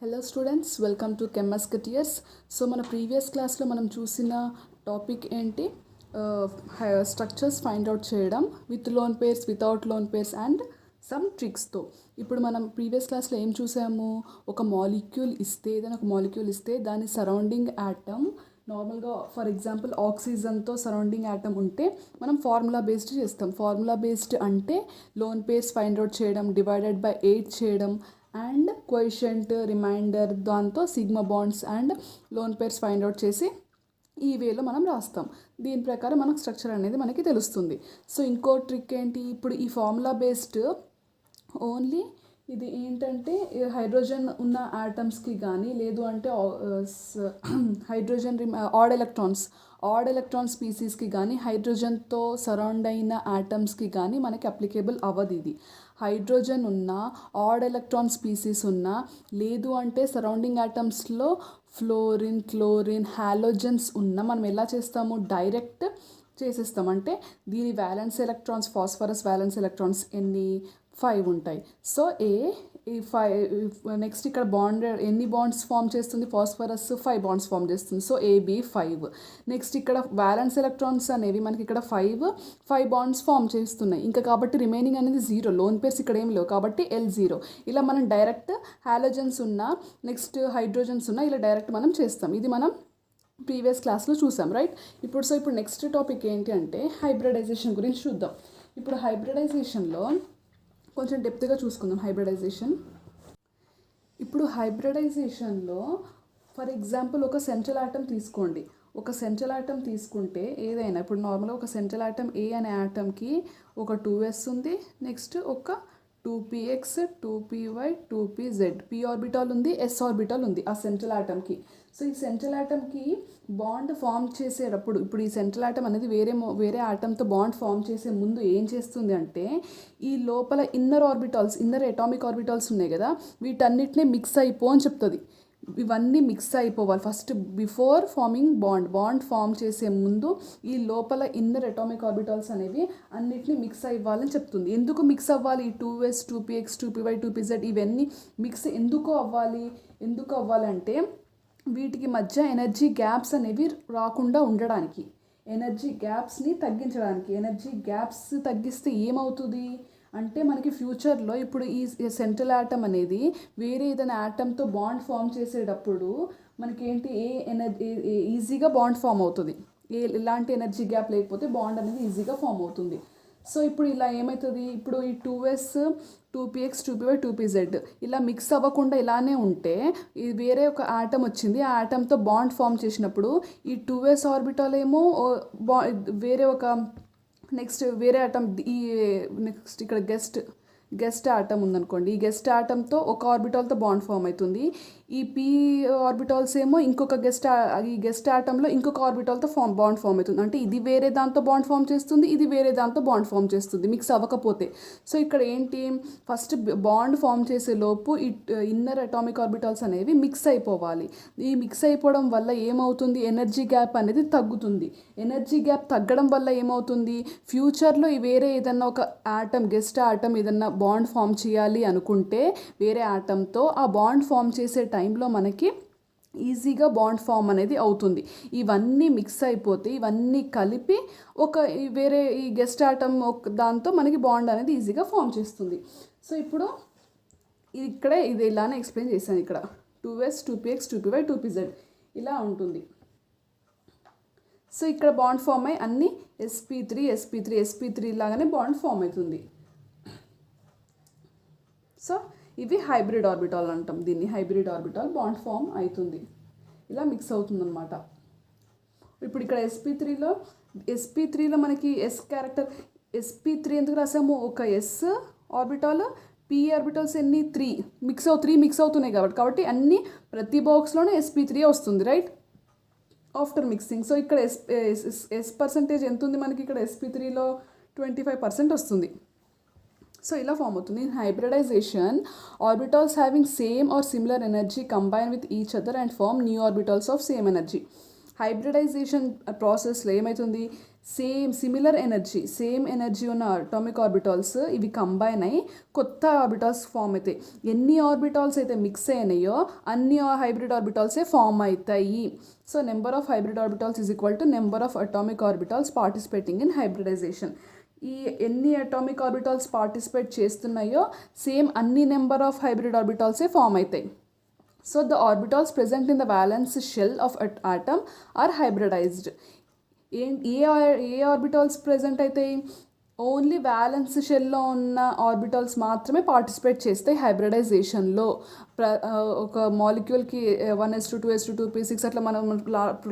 Hello students, welcome to chemmusketeers. So మన previous క్లాస్లో మనం చూసిన టాపిక్ ఏంటి? స్ట్రక్చర్స్ ఫైండ్ అవుట్ చేయడం with lone pairs, without lone pairs and some ట్రిక్స్తో. ఇప్పుడు మనం ప్రీవియస్ క్లాస్లో ఏం చూసాము? ఒక మాలిక్యూల్ ఇస్తే, ఏదైనా ఒక మాలిక్యూల్ ఇస్తే దాని సరౌండింగ్ యాటమ్ నార్మల్గా ఫర్ ఎగ్జాంపుల్ ఆక్సిజన్తో సరౌండింగ్ యాటమ్ ఉంటే మనం ఫార్ములా బేస్డ్ చేస్తాం. ఫార్ములా బేస్డ్ అంటే లోన్ పేర్స్ ఫైండ్ అవుట్ చేయడం, డివైడెడ్ బై 8 చేయడం అండ్ కోఎఫిషియంట్ రిమైండర్, దాంతో sigma bonds and loan pairs find out చేసి ఈ వేలో మనం రాస్తాం. దీని ప్రకారం మనకు స్ట్రక్చర్ అనేది మనకి తెలుస్తుంది. సో ఇంకో ట్రిక్ ఏంటి? ఇప్పుడు ఈ ఫార్ములా బేస్డ్ ఓన్లీ ఇది ఏంటంటే హైడ్రోజన్ ఉన్న ఆటమ్స్కి కానీ, లేదు అంటే హైడ్రోజన్ ఆడ్ ఎలక్ట్రాన్ స్పీసీస్కి కానీ, హైడ్రోజన్తో సరౌండ్ అయిన ఆటమ్స్కి కానీ మనకి అప్లికేబుల్ అవ్వదు. ఇది హైడ్రోజన్ ఉన్న, ఆడ్ ఎలక్ట్రాన్ స్పీసీస్ ఉన్న, లేదు అంటే సరౌండింగ్ ఆటమ్స్లో ఫ్లోరిన్, క్లోరిన్, హాలోజన్స్ ఉన్న మనం ఎలా చేస్తాము? డైరెక్ట్ చేసేస్తాం. అంటే దీని violence electrons, phosphorus violence electrons ఎన్ని? 5 ఉంటాయి. సో ఈ 5 నెక్స్ట్ ఇక్కడ బాండ్ ఎన్ని బాండ్స్ ఫామ్ చేస్తుంది? ఫాస్ఫరస్ 5 బాండ్స్ ఫామ్ చేస్తుంది. So AB 5. నెక్స్ట్ ఇక్కడ వ్యాలెన్స్ ఎలక్ట్రాన్స్ అనేవి మనకి ఇక్కడ 5 బాండ్స్ ఫామ్ చేస్తున్నాయి ఇంకా, కాబట్టి రిమైనింగ్ అనేది 0. లోన్ పేర్స్ ఇక్కడ ఏం లేవు కాబట్టి L0. ఇలా మనం డైరెక్ట్ హాలోజన్స్ ఉన్న, నెక్స్ట్ హైడ్రోజన్స్ ఉన్న, ఇలా డైరెక్ట్ మనం చేస్తాం. ఇది మనం ప్రీవియస్ క్లాస్లో చూసాం, రైట్? ఇప్పుడు నెక్స్ట్ టాపిక్ ఏంటి అంటే హైబ్రిడైజేషన్ గురించి చూద్దాం. ఇప్పుడు హైబ్రిడైజేషన్లో కొంచెం డెప్త్గా చూసుకుందాం. ఇప్పుడు హైబ్రిడైజేషన్లో ఫర్ ఎగ్జాంపుల్ ఒక సెంట్రల్ ఆటమ్ తీసుకోండి. ఒక సెంట్రల్ ఆటమ్ తీసుకుంటే ఏదైనా, ఇప్పుడు నార్మల్గా ఒక సెంట్రల్ ఆటమ్ ఏ అనే ఆటమ్కి ఒక 2s ఉంది, నెక్స్ట్ ఒక 2px, 2py, 2pz, p orbital ఉంది, s ఆర్బిటాల్ ఉంది ఆ సెంట్రల్ ఆటమ్కి. సో ఈ సెంట్రల్ ఆటమ్కి బాండ్ ఫామ్ చేసేటప్పుడు, ఇప్పుడు ఈ సెంట్రల్ ఆటమ్ అనేది వేరే ఆటమ్తో బాండ్ ఫామ్ చేసే ముందు ఏం చేస్తుంది అంటే, ఈ లోపల ఇన్నర్ అటామిక్ ఆర్బిటాల్స్ ఉన్నాయి కదా, వీటన్నిటిని మిక్స్ అయిపో అని చెప్తుంది. ఇవన్నీ మిక్స్ అయిపోవాలి first before forming bond form చేసే ముందు ఈ లోపల ఇన్నర్ అటామిక్ ఆర్బిటాల్స్ అనేవి అన్నిటిని మిక్స్ అవ్వాలని చెప్తుంది. ఎందుకు మిక్స్ అవ్వాలి? ఈ 2s, 2px, 2py, 2pz ఇవన్నీ మిక్స్ ఎందుకు అవ్వాలంటే వీటికి మధ్య ఎనర్జీ గ్యాప్స్ అనేవి రాకుండా ఉండడానికి, ఎనర్జీ గ్యాప్స్ని తగ్గించడానికి. ఎనర్జీ గ్యాప్స్ తగ్గిస్తే ఏమవుతుంది అంటే మనకి ఫ్యూచర్లో ఇప్పుడు ఈ సెంట్రల్ ఆటమ్ అనేది వేరే ఏదైనా ఆటమ్తో బాండ్ ఫామ్ చేసేటప్పుడు మనకేంటి ఈజీగా బాండ్ ఫామ్ అవుతుంది. ఎలాంటి ఎనర్జీ గ్యాప్ లేకపోతే బాండ్ అనేది ఈజీగా ఫామ్ అవుతుంది. సో ఇప్పుడు ఇలా ఏమవుతుంది? ఇప్పుడు ఈ 2s, 2px, 2py, 2pz ఇలా మిక్స్ అవ్వకుండా ఇలానే ఉంటే, ఇది వేరే ఒక ఆటమ్ వచ్చింది, ఆ ఆటమ్తో బాండ్ ఫామ్ చేసినప్పుడు ఈ 2s ఆర్బిటాల్ ఏమో వేరే ఒక నెక్స్ట్ వేరే ఆటమ్, ఈ నెక్స్ట్ ఇక్కడ గెస్ట్ ఆటమ్ ఉందనుకోండి, ఈ గెస్ట్ ఆటమ్తో ఒక ఆర్బిటాల్తో బాండ్ ఫామ్ అవుతుంది. ఈ p ఆర్బిటాల్స్ ఏమో ఇంకొక ఈ గెస్ట్ ఆటంలో ఇంకొక ఆర్బిటాల్తో బాండ్ ఫామ్ అవుతుంది. అంటే ఇది వేరే దాంతో బాండ్ ఫామ్ చేస్తుంది, ఇది వేరే దాంతో బాండ్ ఫామ్ చేస్తుంది మిక్స్ అవ్వకపోతే. సో ఇక్కడ ఏంటి, ఫస్ట్ బాండ్ ఫామ్ చేసే లోపు ఈ ఇన్నర్ అటామిక్ ఆర్బిటాల్స్ అనేవి మిక్స్ అయిపోవాలి. ఈ మిక్స్ అయిపోవడం వల్ల ఏమవుతుంది? ఎనర్జీ గ్యాప్ అనేది తగ్గుతుంది. ఎనర్జీ గ్యాప్ తగ్గడం వల్ల ఏమవుతుంది? ఫ్యూచర్లో ఈ వేరే ఏదన్నా ఒక ఆటమ్, గెస్ట్ ఆటమ్ ఏదన్నా బాండ్ ఫామ్ చేయాలి అనుకుంటే వేరే ఆటమ్తో, ఆ బాండ్ ఫామ్ చేసే టైంలో మనకి ఈజీగా బాండ్ ఫామ్ అనేది అవుతుంది. ఇవన్నీ మిక్స్ అయిపోతే, ఇవన్నీ కలిపి ఒక వేరే ఈ గెస్ట్ ఆటమ్ దాంతో మనకి బాండ్ అనేది ఈజీగా ఫామ్ చేస్తుంది. సో ఇప్పుడు ఇక్కడే ఇది ఇలానే ఎక్స్ప్లెయిన్ చేశాను. ఇక్కడ 2s, 2px, 2py, 2pz ఇలా ఉంటుంది. సో ఇక్కడ బాండ్ ఫామ్ అయ్యి అన్నీ sp3 లాగానే బాండ్ ఫామ్ అవుతుంది. సో ఇవి హైబ్రిడ్ ఆర్బిటాల్ అంటాం. దీన్ని హైబ్రిడ్ ఆర్బిటాల్ బాండ్ ఫామ్ అవుతుంది, ఇలా మిక్స్ అవుతుందన్నమాట. ఇప్పుడు ఇక్కడ sp3లో మనకి s క్యారెక్టర్, sp3 ఎందుకు రాసాము? ఒక s ఆర్బిటాల్, p ఆర్బిటాల్స్ ఎన్ని? 3 మిక్స్ అవుతున్నాయి కాబట్టి అన్ని ప్రతి బాక్స్లోనే sp3 వస్తుంది, రైట్? After mixing. సో ఇక్కడ s పర్సంటేజ్ ఎంత ఉంది మనకి? ఇక్కడ sp3లో 25% వస్తుంది. సో ఇలా ఫామ్ అవుతుంది. In hybridization, orbitals having same or similar energy combine with each other and form new orbitals of same energy. Hybridization ప్రాసెస్లో ఏమవుతుంది? సిమిలర్ ఎనర్జీ సేమ్ ఎనర్జీ ఉన్న అటామిక్ ఆర్బిటాల్స్ ఇవి కంబైన్ అయ్యి కొత్త ఆర్బిటాల్స్ ఫామ్ అవుతాయి. ఎన్ని ఆర్బిటాల్స్ అయితే మిక్స్ అయినాయో అన్ని హైబ్రిడ్ ఆర్బిటాల్సే ఫామ్ అవుతాయి. So number of hybrid orbitals is equal to number of atomic orbitals participating in hybridization. ఈ ఎన్ని అటామిక్ ఆర్బిటాల్స్ పార్టిసిపేట్ చేస్తున్నాయో సేమ్ అన్ని నెంబర్ ఆఫ్ హైబ్రిడ్ ఆర్బిటాల్సే ఫామ్ అవుతాయి. So the orbitals present in the valence shell of atom are hybridized. ఏ orbitals present అవుతాయి? Only valence షెల్లో ఉన్న ఆర్బిటాల్స్ మాత్రమే పార్టిసిపేట్ చేస్తాయి హైబ్రిడైజేషన్లో. ఒక మాలిక్యూల్కి 1s2 2s2 2p6 అట్లా మనం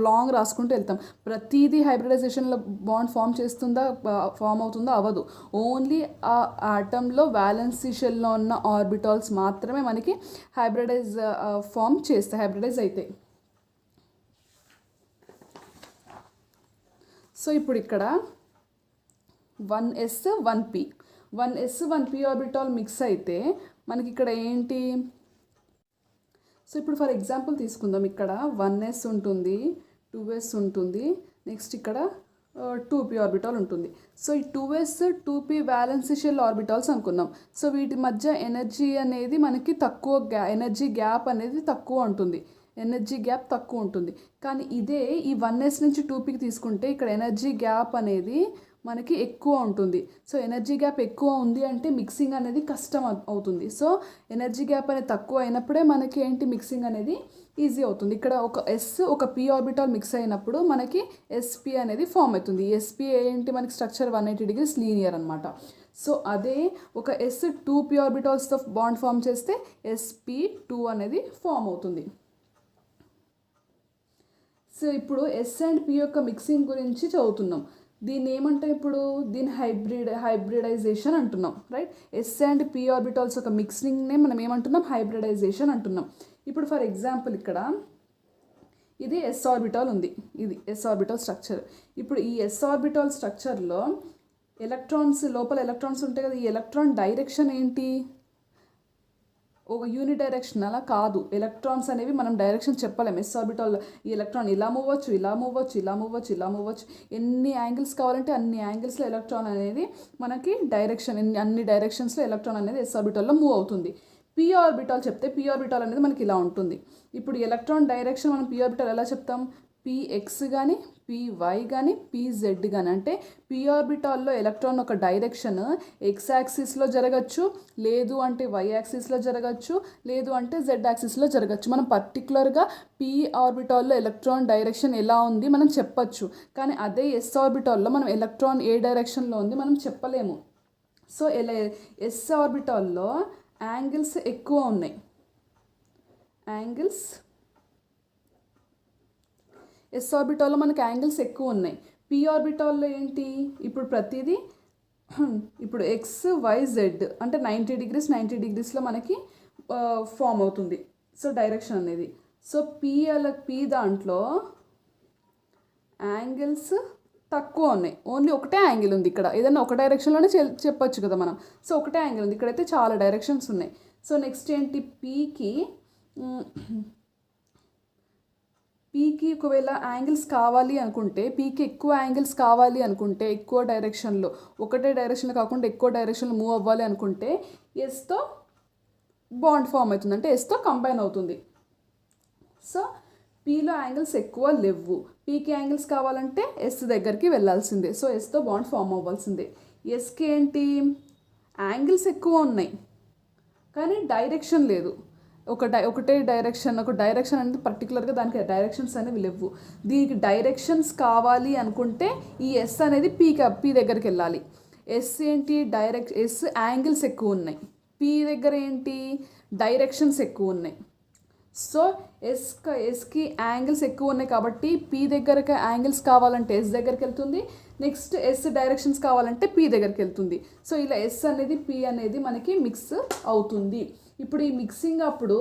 లాంగ్ రాసుకుంటూ వెళ్తాం. ప్రతిదీ హైబ్రిడైజేషన్లో బాండ్ ఫామ్ అవుతుందా? అవ్వదు. ఓన్లీ ఆ ఆటంలో వ్యాలెన్స్ షెల్లో ఉన్న ఆర్బిటాల్స్ మాత్రమే మనకి హైబ్రిడైజ్ అవుతాయి. సో ఇప్పుడు ఇక్కడ 1s 1p ఆర్బిటాల్ మిక్స్ అయితే మనకి ఇక్కడ ఏంటి? సో ఇప్పుడు ఫర్ ఎగ్జాంపుల్ తీసుకుందాం. ఇక్కడ 1s ఉంటుంది, 2s ఉంటుంది, నెక్స్ట్ ఇక్కడ 2p ఆర్బిటాల్ ఉంటుంది. సో ఈ 2s 2p valence shell orbitals అనుకున్నాం. సో వీటి మధ్య ఎనర్జీ అనేది మనకి ఎనర్జీ గ్యాప్ అనేది తక్కువ ఉంటుంది. కానీ ఇదే ఈ 1s నుంచి 2pకి తీసుకుంటే ఇక్కడ ఎనర్జీ గ్యాప్ అనేది మనకి ఎక్కువ ఉంటుంది. సో ఎనర్జీ గ్యాప్ ఎక్కువ ఉంది అంటే మిక్సింగ్ అనేది కష్టం అవుతుంది. సో ఎనర్జీ గ్యాప్ అనేది తక్కువ అయినప్పుడే మనకి ఏంటి మిక్సింగ్ అనేది ఈజీ అవుతుంది. ఇక్కడ ఒక ఒక p ఆర్బిటాల్ మిక్స్ అయినప్పుడు మనకి sp అనేది ఫామ్ అవుతుంది. sp ఏంటి? మనకి స్ట్రక్చర్ 180 degrees లీనియర్ అనమాట. సో అదే ఒక s 2p ఆర్బిటాల్స్తో బాండ్ ఫామ్ చేస్తే sp2 అనేది ఫామ్ అవుతుంది. సో ఇప్పుడు s అండ్ p యొక్క మిక్సింగ్ గురించి చదువుతున్నాం. దీన్ని ఏమంటాం? ఇప్పుడు దీన్ని హైబ్రిడైజేషన్ అంటున్నాం, right? s and p orbitals ఒక మిక్సింగ్నే మనం ఏమంటున్నాం? హైబ్రిడైజేషన్ అంటున్నాం. ఇప్పుడు ఫర్ ఎగ్జాంపుల్ ఇక్కడ ఇది s ఆర్బిటాల్ ఉంది, ఇది s ఆర్బిటాల్ స్ట్రక్చర్. ఇప్పుడు ఈ s ఆర్బిటాల్ స్ట్రక్చర్లో లోపల ఎలక్ట్రాన్స్ ఉంటాయి కదా. ఈ ఎలక్ట్రాన్ డైరెక్షన్ ఏంటి? ఒక యూనిడైరెక్షన్ అలా కాదు. ఎలక్ట్రాన్స్ అనేవి మనం డైరెక్షన్ చెప్పలేము. ఎస్ ఆర్బిటాల్ ఈ ఎలక్ట్రాన్ ఇలా మూవ్ అవ్వచ్చు. ఎన్ని యాంగిల్స్ కావాలంటే అన్ని యాంగిల్స్లో ఎలక్ట్రాన్ అనేది మనకి అన్ని డైరెక్షన్స్లో ఎలక్ట్రాన్ అనేది ఎస్ ఆర్బిటాల్లో మూవ్ అవుతుంది. పీ ఆర్బిటాల్ చెప్తే పీ ఆర్బిటాల్ అనేది మనకి ఇలా ఉంటుంది. ఇప్పుడు ఎలక్ట్రాన్ డైరెక్షన్ మనం పీ ఆర్బిటాల్ ఎలా చెప్తాం? px కానీ py కానీ pz కానీ. అంటే p ఆర్బిటాల్లో ఎలక్ట్రాన్ ఒక డైరెక్షన్ x యాక్సిస్లో జరగచ్చు, లేదు అంటే y యాక్సిస్లో జరగచ్చు, లేదు అంటే z యాక్సిస్లో జరగచ్చు. మనం పర్టికులర్గా p ఆర్బిటాల్లో ఎలక్ట్రాన్ డైరెక్షన్ ఎలా ఉంది మనం చెప్పచ్చు. కానీ అదే s ఆర్బిటాల్లో మనం ఎలక్ట్రాన్ ఏ డైరెక్షన్లో ఉంది మనం చెప్పలేము. సో s ఆర్బిటాల్లో యాంగిల్స్ ఎక్కువ ఉన్నాయి. ఎస్ ఆర్బిటాల్లో మనకి యాంగిల్స్ ఎక్కువ ఉన్నాయి. పీ ఆర్బిటాల్లో ఏంటి? ఇప్పుడు ప్రతిదీ ఇప్పుడు ఎక్స్ వై జెడ్ అంటే 90 degreesలో మనకి ఫామ్ అవుతుంది. సో డైరెక్షన్ అనేది. సో పీ దాంట్లో యాంగిల్స్ తక్కువ ఉన్నాయి. ఓన్లీ ఒకటే యాంగిల్ ఉంది ఇక్కడ. ఏదైనా ఒక డైరెక్షన్లోనే చెప్పొచ్చు కదా మనం. సో ఒకటే యాంగిల్ ఉంది. ఇక్కడైతే చాలా డైరెక్షన్స్ ఉన్నాయి. సో నెక్స్ట్ ఏంటి? పీకి ఒకవేళ యాంగిల్స్ కావాలి అనుకుంటే, పీకి ఎక్కువ యాంగిల్స్ కావాలి అనుకుంటే, ఎక్కువ డైరెక్షన్లో ఒకటే డైరెక్షన్లో కాకుండా ఎక్కువ డైరెక్షన్లో మూవ్ అవ్వాలి అనుకుంటే ఎస్తో బాండ్ ఫామ్ అవుతుంది, అంటే ఎస్తో కంబైన్ అవుతుంది. సో పీలో యాంగిల్స్ ఎక్కువ లేవు. పీకి యాంగిల్స్ కావాలంటే ఎస్ దగ్గరికి వెళ్ళాల్సిందే. సో ఎస్తో బాండ్ ఫామ్ అవ్వాల్సిందే. ఎస్కి ఏంటి? యాంగిల్స్ ఎక్కువ ఉన్నాయి కానీ డైరెక్షన్ లేదు. ఒకటే డైరెక్షన్ అనేది పర్టికులర్గా దానికి డైరెక్షన్స్ అనేవి లేవు. దీనికి డైరెక్షన్స్ కావాలి అనుకుంటే ఈ ఎస్ అనేది పీ దగ్గరికి వెళ్ళాలి. ఎస్ ఏంటి? ఎస్ యాంగిల్స్ ఎక్కువ ఉన్నాయి. పీ దగ్గర ఏంటి? డైరెక్షన్స్ ఎక్కువ ఉన్నాయి. సో ఎస్కి యాంగిల్స్ ఎక్కువ ఉన్నాయి కాబట్టి పీ దగ్గరకి యాంగిల్స్ కావాలంటే ఎస్ దగ్గరికి వెళ్తుంది. నెక్స్ట్ ఎస్ డైరెక్షన్స్ కావాలంటే పీ దగ్గరికి వెళ్తుంది. సో ఇలా ఎస్ అనేది పీ అనేది మనకి మిక్స్ అవుతుంది. ఇప్పుడు ఈ మిక్సింగ్ అప్పుడు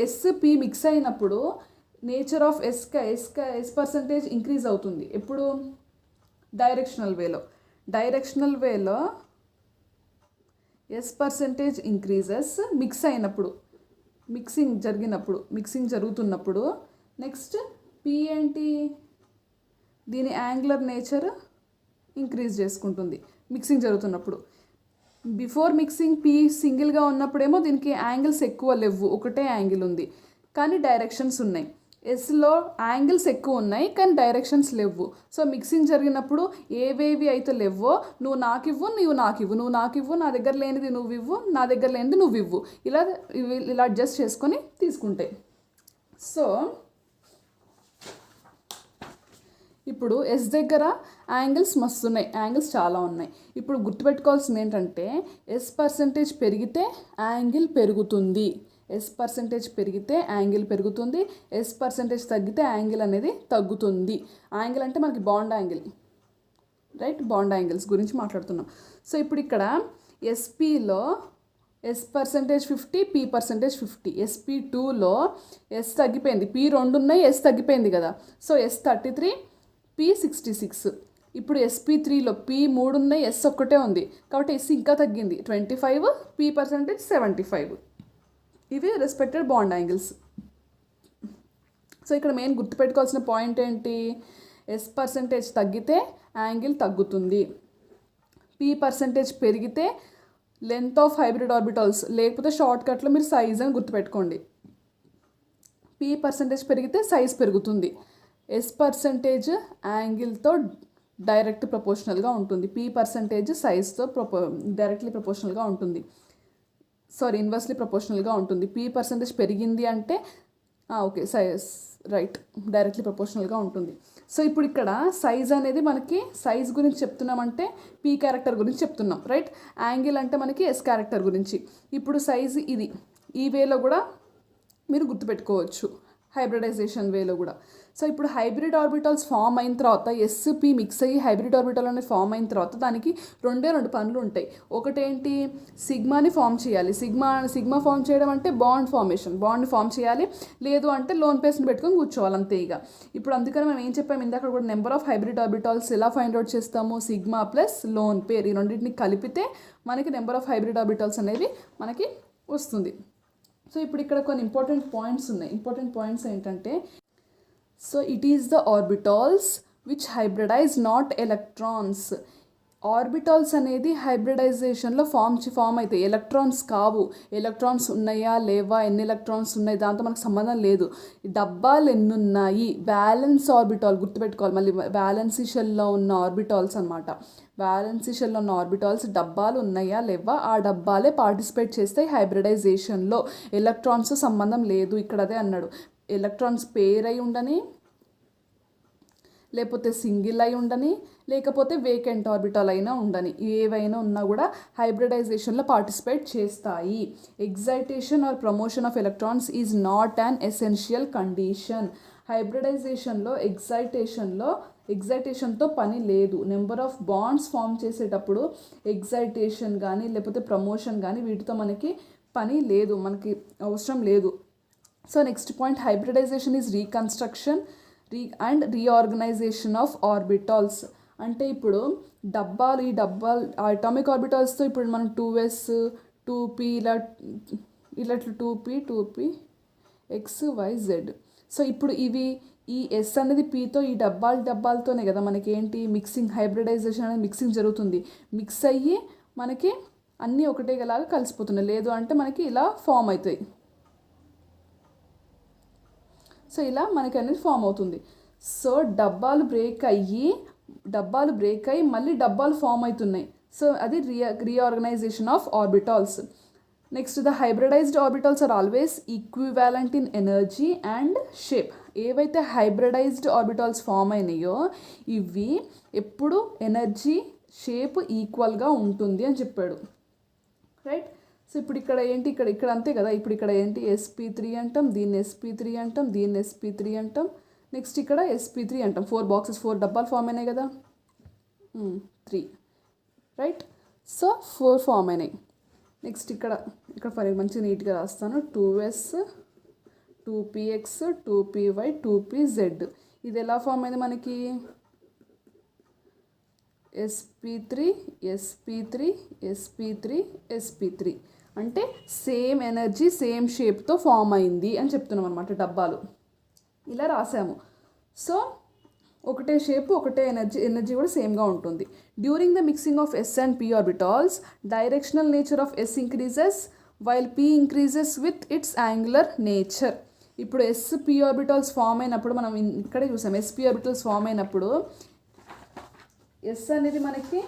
ఎస్ పీ మిక్స్ అయినప్పుడు nature of s percentage increase అవుతుంది. ఎప్పుడు? డైరెక్షనల్ వేలో ఎస్ పర్సంటేజ్ ఇంక్రీజెస్ మిక్సింగ్ జరుగుతున్నప్పుడు. నెక్స్ట్ పీ ఏంటి? దీని యాంగులర్ నేచర్ ఇంక్రీజ్ చేసుకుంటుంది మిక్సింగ్ జరుగుతున్నప్పుడు. బిఫోర్ మిక్సింగ్ పీ సింగిల్గా ఉన్నప్పుడేమో దీనికి యాంగిల్స్ ఎక్కువ లేవు, ఒకటే యాంగిల్ ఉంది కానీ డైరెక్షన్స్ ఉన్నాయి. ఎస్లో యాంగిల్స్ ఎక్కువ ఉన్నాయి కానీ డైరెక్షన్స్ లేవు. సో మిక్సింగ్ జరిగినప్పుడు ఏవేవి అయితే లేవో నువ్వు నాకివ్వు, నువ్వు నాకివ్వు, నువ్వు నాకివ్వు, నా దగ్గర లేనిది నువ్వు ఇవ్వు, నా దగ్గర లేనిది నువ్వు ఇవ్వు, ఇలా అడ్జస్ట్ చేసుకొని తీసుకుంటాయి. సో ఇప్పుడు ఎస్ దగ్గర యాంగిల్స్ మస్తు ఉన్నాయి, యాంగిల్స్ చాలా ఉన్నాయి. ఇప్పుడు గుర్తుపెట్టుకోవాల్సింది ఏంటంటే ఎస్ పర్సెంటేజ్ పెరిగితే యాంగిల్ పెరుగుతుంది, ఎస్ పర్సెంటేజ్ పెరిగితే యాంగిల్ పెరుగుతుంది, ఎస్ పర్సెంటేజ్ తగ్గితే యాంగిల్ అనేది తగ్గుతుంది. యాంగిల్ అంటే మనకి bond angle, right? Bond angles గురించి మాట్లాడుతున్నాం. సో ఇప్పుడు ఇక్కడ ఎస్పీలో ఎస్ పర్సెంటేజ్ 50, పీ పర్సెంటేజ్ 50. SP2లో ఎస్ తగ్గిపోయింది, పీ 2 ఉన్నాయి, ఎస్ తగ్గిపోయింది కదా. So S 33, P 66. ఇప్పుడు SP3లో పీ 3 ఉన్నాయి, ఎస్ ఒక్కటే ఉంది కాబట్టి ఎస్ ఇంకా తగ్గింది 25, పీ పర్సెంటేజ్ 75. ఇవి రెస్పెక్టెడ్ బాండ్ యాంగిల్స్. సో ఇక్కడ మెయిన్ గుర్తుపెట్టుకోవాల్సిన పాయింట్ ఏంటి? ఎస్ పర్సెంటేజ్ తగ్గితే యాంగిల్ తగ్గుతుంది, పీ పర్సెంటేజ్ పెరిగితే లెంత్ ఆఫ్ హైబ్రిడ్ ఆర్బిటల్స్, లేకపోతే షార్ట్ కట్లో మీరు సైజ్ అని గుర్తుపెట్టుకోండి. పీ పర్సెంటేజ్ పెరిగితే సైజ్ పెరుగుతుంది. ఎస్ పర్సెంటేజ్ యాంగిల్తో డైరెక్ట్ ప్రపోర్షనల్గా ఉంటుంది, పీ పర్సెంటేజ్ సైజ్తో డైరెక్ట్లీ ప్రపోర్షనల్గా ఉంటుంది, ఇన్వర్స్లీ ప్రపోర్షనల్గా ఉంటుంది. పీ పర్సెంటేజ్ పెరిగింది అంటే ఓకే సైజ్ రైట్ డైరెక్ట్లీ ప్రపోర్షనల్గా ఉంటుంది. సో ఇప్పుడు ఇక్కడ సైజ్ అనేది మనకి సైజ్ గురించి చెప్తున్నామంటే పీ క్యారెక్టర్ గురించి చెప్తున్నాం, రైట్? యాంగిల్ అంటే మనకి ఎస్ క్యారెక్టర్ గురించి. ఇప్పుడు సైజ్ ఇది ఈ వేలో కూడా మీరు గుర్తుపెట్టుకోవచ్చు, హైబ్రిడైజేషన్ వేలో కూడా. సో ఇప్పుడు హైబ్రిడ్ ఆర్బిటల్స్ ఫామ్ అయిన తర్వాత SP మిక్స్ అయ్యి హైబ్రిడ్ ఆర్బిటల్ అనేది ఫామ్ అయిన తర్వాత దానికి రెండు పనులు ఉంటాయి. ఒకటేంటి? సిగ్మాని ఫామ్ చేయాలి. సిగ్మా ఫామ్ చేయడం అంటే బాండ్ బాండ్ని ఫామ్ చేయాలి, లేదు అంటే లోన్ పేస్ని పెట్టుకొని కూర్చోవాలి అంతే. ఇక ఇప్పుడు అందుకని మనం ఏం చెప్పాము ఇందాక కూడా, నెంబర్ ఆఫ్ హైబ్రిడ్ ఆర్బిటల్స్ ఎలా ఫైండ్ అవుట్ చేస్తాము? సిగ్మా ప్లస్ లోన్ పేర్, ఈ రెండింటిని కలిపితే మనకి నెంబర్ ఆఫ్ హైబ్రిడ్ ఆర్బిటల్స్ అనేవి మనకి వస్తుంది. సో ఇప్పుడు ఇక్కడ కొన్ని ఇంపార్టెంట్ పాయింట్స్ ఉన్నాయి. ఇంపార్టెంట్ పాయింట్స్ ఏంటంటే, so it is the orbitals which hybridize not electrons. Orbitals అనేది హైబ్రిడైజేషన్లో ఫామ్ అవుతాయి, ఎలక్ట్రాన్స్ కావు. ఎలక్ట్రాన్స్ ఉన్నాయా లేవా, ఎన్ని ఎలక్ట్రాన్స్ ఉన్నాయి దాంతో మనకు సంబంధం లేదు. డబ్బాలు ఎన్ని ఉన్నాయి, బ్యాలెన్స్ ఆర్బిటాల్ గుర్తుపెట్టుకోవాలి. మళ్ళీ బ్యాలెన్సీ షెల్లో ఉన్న ఆర్బిటాల్స్ అనమాట. బ్యాలెన్సీ షెల్లో ఉన్న ఆర్బిటాల్స్ డబ్బాలు ఉన్నాయా లేవా, ఆ డబ్బాలే పార్టిసిపేట్ చేస్తాయి హైబ్రిడైజేషన్లో. ఎలక్ట్రాన్స్ సంబంధం లేదు. ఇక్కడ అదే అన్నాడు, ఎలక్ట్రాన్స్ పేర్ అయి ఉండని, లేకపోతే సింగిల్ అయి ఉండని, లేకపోతే వేకెంట్ ఆర్బిటాల్ అయినా ఉండని, ఏవైనా ఉన్నా కూడా హైబ్రిడైజేషన్లో పార్టిసిపేట్ చేస్తాయి. Excitation or promotion of electrons is not an essential condition. హైబ్రిడైజేషన్లో ఎగ్జైటేషన్తో పని లేదు. నెంబర్ ఆఫ్ బాండ్స్ ఫామ్ చేసేటప్పుడు ఎగ్జైటేషన్ కానీ లేకపోతే ప్రమోషన్ కానీ వీటితో మనకి పని లేదు, మనకి అవసరం లేదు. So next point, hybridization is reconstruction and reorganization of orbitals. అంటే ఇప్పుడు ఈ డబ్బాలు అటామిక్ ఆర్బిటాల్స్తో ఇప్పుడు మనం 2s 2p ఇలా 2p XYZ. సో ఇప్పుడు ఈ ఎస్ అనేది పీతో ఈ డబ్బాలతోనే కదా మనకి ఏంటి మిక్సింగ్, హైబ్రిడైజేషన్ అనేది మిక్సింగ్ జరుగుతుంది. మిక్స్ అయ్యి మనకి అన్నీ ఒకటేలాగా కలిసిపోతున్నాయి, లేదు అంటే మనకి ఇలా ఫామ్ అవుతాయి. సో ఇలా మనకి అనేది ఫామ్ అవుతుంది. సో డబ్బాలు బ్రేక్ అయ్యి మళ్ళీ డబ్బాలు ఫామ్ అవుతున్నాయి. సో అది reorganization of orbitals. Next, the hybridized orbitals are always equivalent in energy and shape. ఏవైతే హైబ్రిడైజ్డ్ ఆర్బిటాల్స్ ఫామ్ అయినాయో ఇవి ఎప్పుడు ఎనర్జీ షేప్ ఈక్వల్గా ఉంటుంది అని చెప్పాడు, రైట్? సో ఇప్పుడు ఇక్కడ ఏంటి, ఇక్కడ అంతే కదా. ఇప్పుడు ఇక్కడ ఏంటి SP3 అంటాం, దీన్ని SP3 అంటాం, దీన్ని SP3 అంటాం, నెక్స్ట్ ఇక్కడ SP3 అంటాం. 4 డబ్బాలు ఫామ్ అయినాయి కదా, 3, రైట్? సో 4 ఫామ్ అయినాయి. నెక్స్ట్ ఇక్కడ ఫర్ మంచిగా నీట్గా రాస్తాను, 2s 2px 2py 2pz. ఇది ఎలా ఫామ్ అయింది మనకి? SP3 SP3 SP3 SP3 అంటే సేమ్ ఎనర్జీ సేమ్ షేప్తో ఫామ్ అయింది అని చెప్తున్నాం అనమాట డబ్బాలు. ఇలా రాసాము. సో ఒకటే షేప్ ఒకటే ఎనర్జీ కూడా సేమ్గా ఉంటుంది. During the mixing of s and p orbitals directional nature of s increases while p increases with its angular nature. ఇప్పుడు ఎస్ పీ ఆర్బిటాల్స్ ఫామ్ అయినప్పుడు మనం ఇక్కడే చూసాం. ఎస్ పీ ఆర్బిటాల్స్ ఫామ్ అయినప్పుడు ఎస్ అనేది మనకి